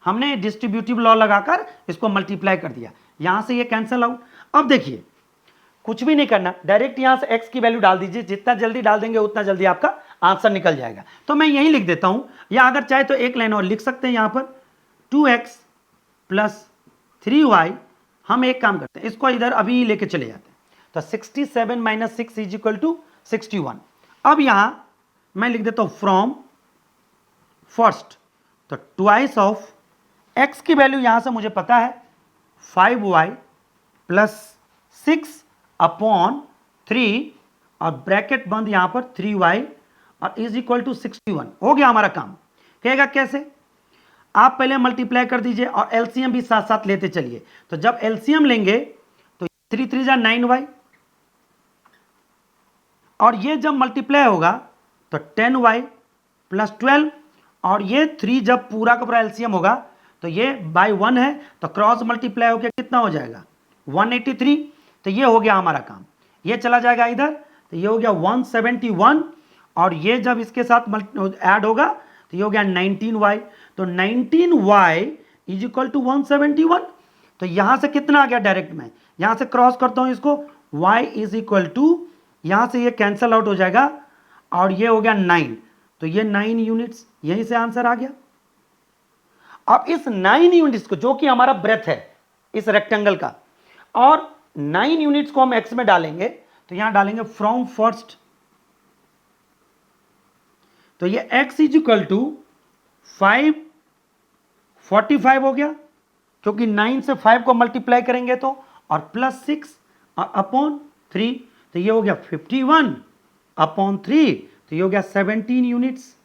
हमने, डिस्ट्रीब्यूटिव लॉ लगाकर इसको मल्टीप्लाई कर दिया, यहां से ये कैंसिल आउट। अब देखिए कुछ भी नहीं करना, डायरेक्ट यहां से x की वैल्यू डाल दीजिए, जितना जल्दी डाल देंगे उतना जल्दी आपका आंसर निकल जाएगा। तो मैं यही लिख देता हूं, या अगर चाहे तो एक लाइन और लिख सकते हैं यहां पर 2x प्लस 3y। हम एक काम करते हैं, इसको इधर अभी लेके चले जाते हैं। तो 67 माइनस 6 इज इक्वल टू 61। अब यहां मैं लिख देता हूं फ्रॉम फर्स्ट, तो ट्वाइस ऑफ x की वैल्यू यहां से मुझे पता है 5y प्लस 6 अपॉन 3 और ब्रैकेट बंद यहां पर 3y और इज इक्वल टू 61। हो गया हमारा काम। कहेगा कैसे? आप पहले मल्टीप्लाई कर दीजिए और एलसीएम भी साथ साथ लेते चलिए। तो जब एलसीएम लेंगे तो 3 3 जा 9y, और ये जब मल्टीप्लाई होगा तो 10y प्लस 12, और ये 3 जब पूरा का पूरा एलसीएम होगा तो ये बाय 1 है, तो क्रॉस मल्टीप्लाई होकर कितना हो जाएगा 183। तो ये हो गया हमारा काम। ये चला जाएगा इधर, तो ये हो गया 171, और ये जब इसके साथ ऐड होगा तो ये हो गया 19y। तो 19y इज इक्वल टू 171। तो यहां से कितना आ गया डायरेक्ट में, यहां से क्रॉस करता हूं इसको, y इज इक्वल टू, यहां से ये कैंसल आउट हो जाएगा और ये हो गया 9, तो ये 9 यूनिट्स, यहीं से आंसर आ गया। अब इस 9 यूनिट्स को, जो कि हमारा ब्रेथ है इस रेक्टेंगल का, और 9 यूनिट्स को हम x में डालेंगे, तो यहां डालेंगे फ्रॉम फर्स्ट, तो ये x इज इक्वल टू 545 हो गया, क्योंकि 9 से 5 को मल्टीप्लाई करेंगे तो, और प्लस 6 और अपॉन 3, तो ये हो गया 51 अपॉन 3, तो ये हो गया 17 यूनिट्स।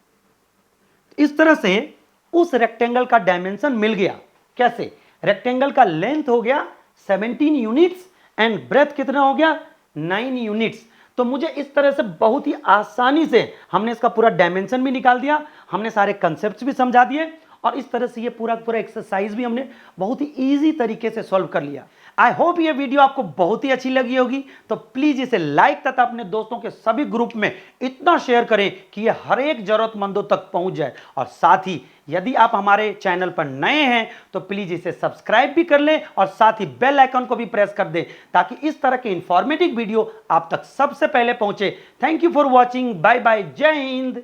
इस तरह से उस रेक्टेंगल का डायमेंशन मिल गया। कैसे? रेक्टेंगल का लेंथ हो गया 17 यूनिट्स एंड ब्रेथ कितना हो गया 9 यूनिट्स। तो मुझे इस तरह से बहुत ही आसानी से हमने इसका पूरा डायमेंशन भी निकाल दिया, हमने सारे कंसेप्ट्स भी समझा दिए, और इस तरह से ये पूरा एक्सरसाइज भी हमने बहुत ही इजी तरीके से सॉल्व कर लिया। आई होप ये वीडियो आपको बहुत ही अच्छी लगी होगी। तो प्लीज इसे लाइक तथा अपने दोस्तों के सभी ग्रुप में इतना शेयर करें कि ये हर एक जरूरतमंदों तक पहुंच जाए, और साथ ही यदि आप हमारे चैनल पर नए हैं तो प्लीज इसे सब्सक्राइब भी कर लें और साथ ही बेल आइकन को भी प्रेस कर दें, ताकि इस तरह के इंफॉर्मेटिव वीडियो आप तक सबसे पहले पहुंचे। Thank you for watching, bye bye, जय हिंद।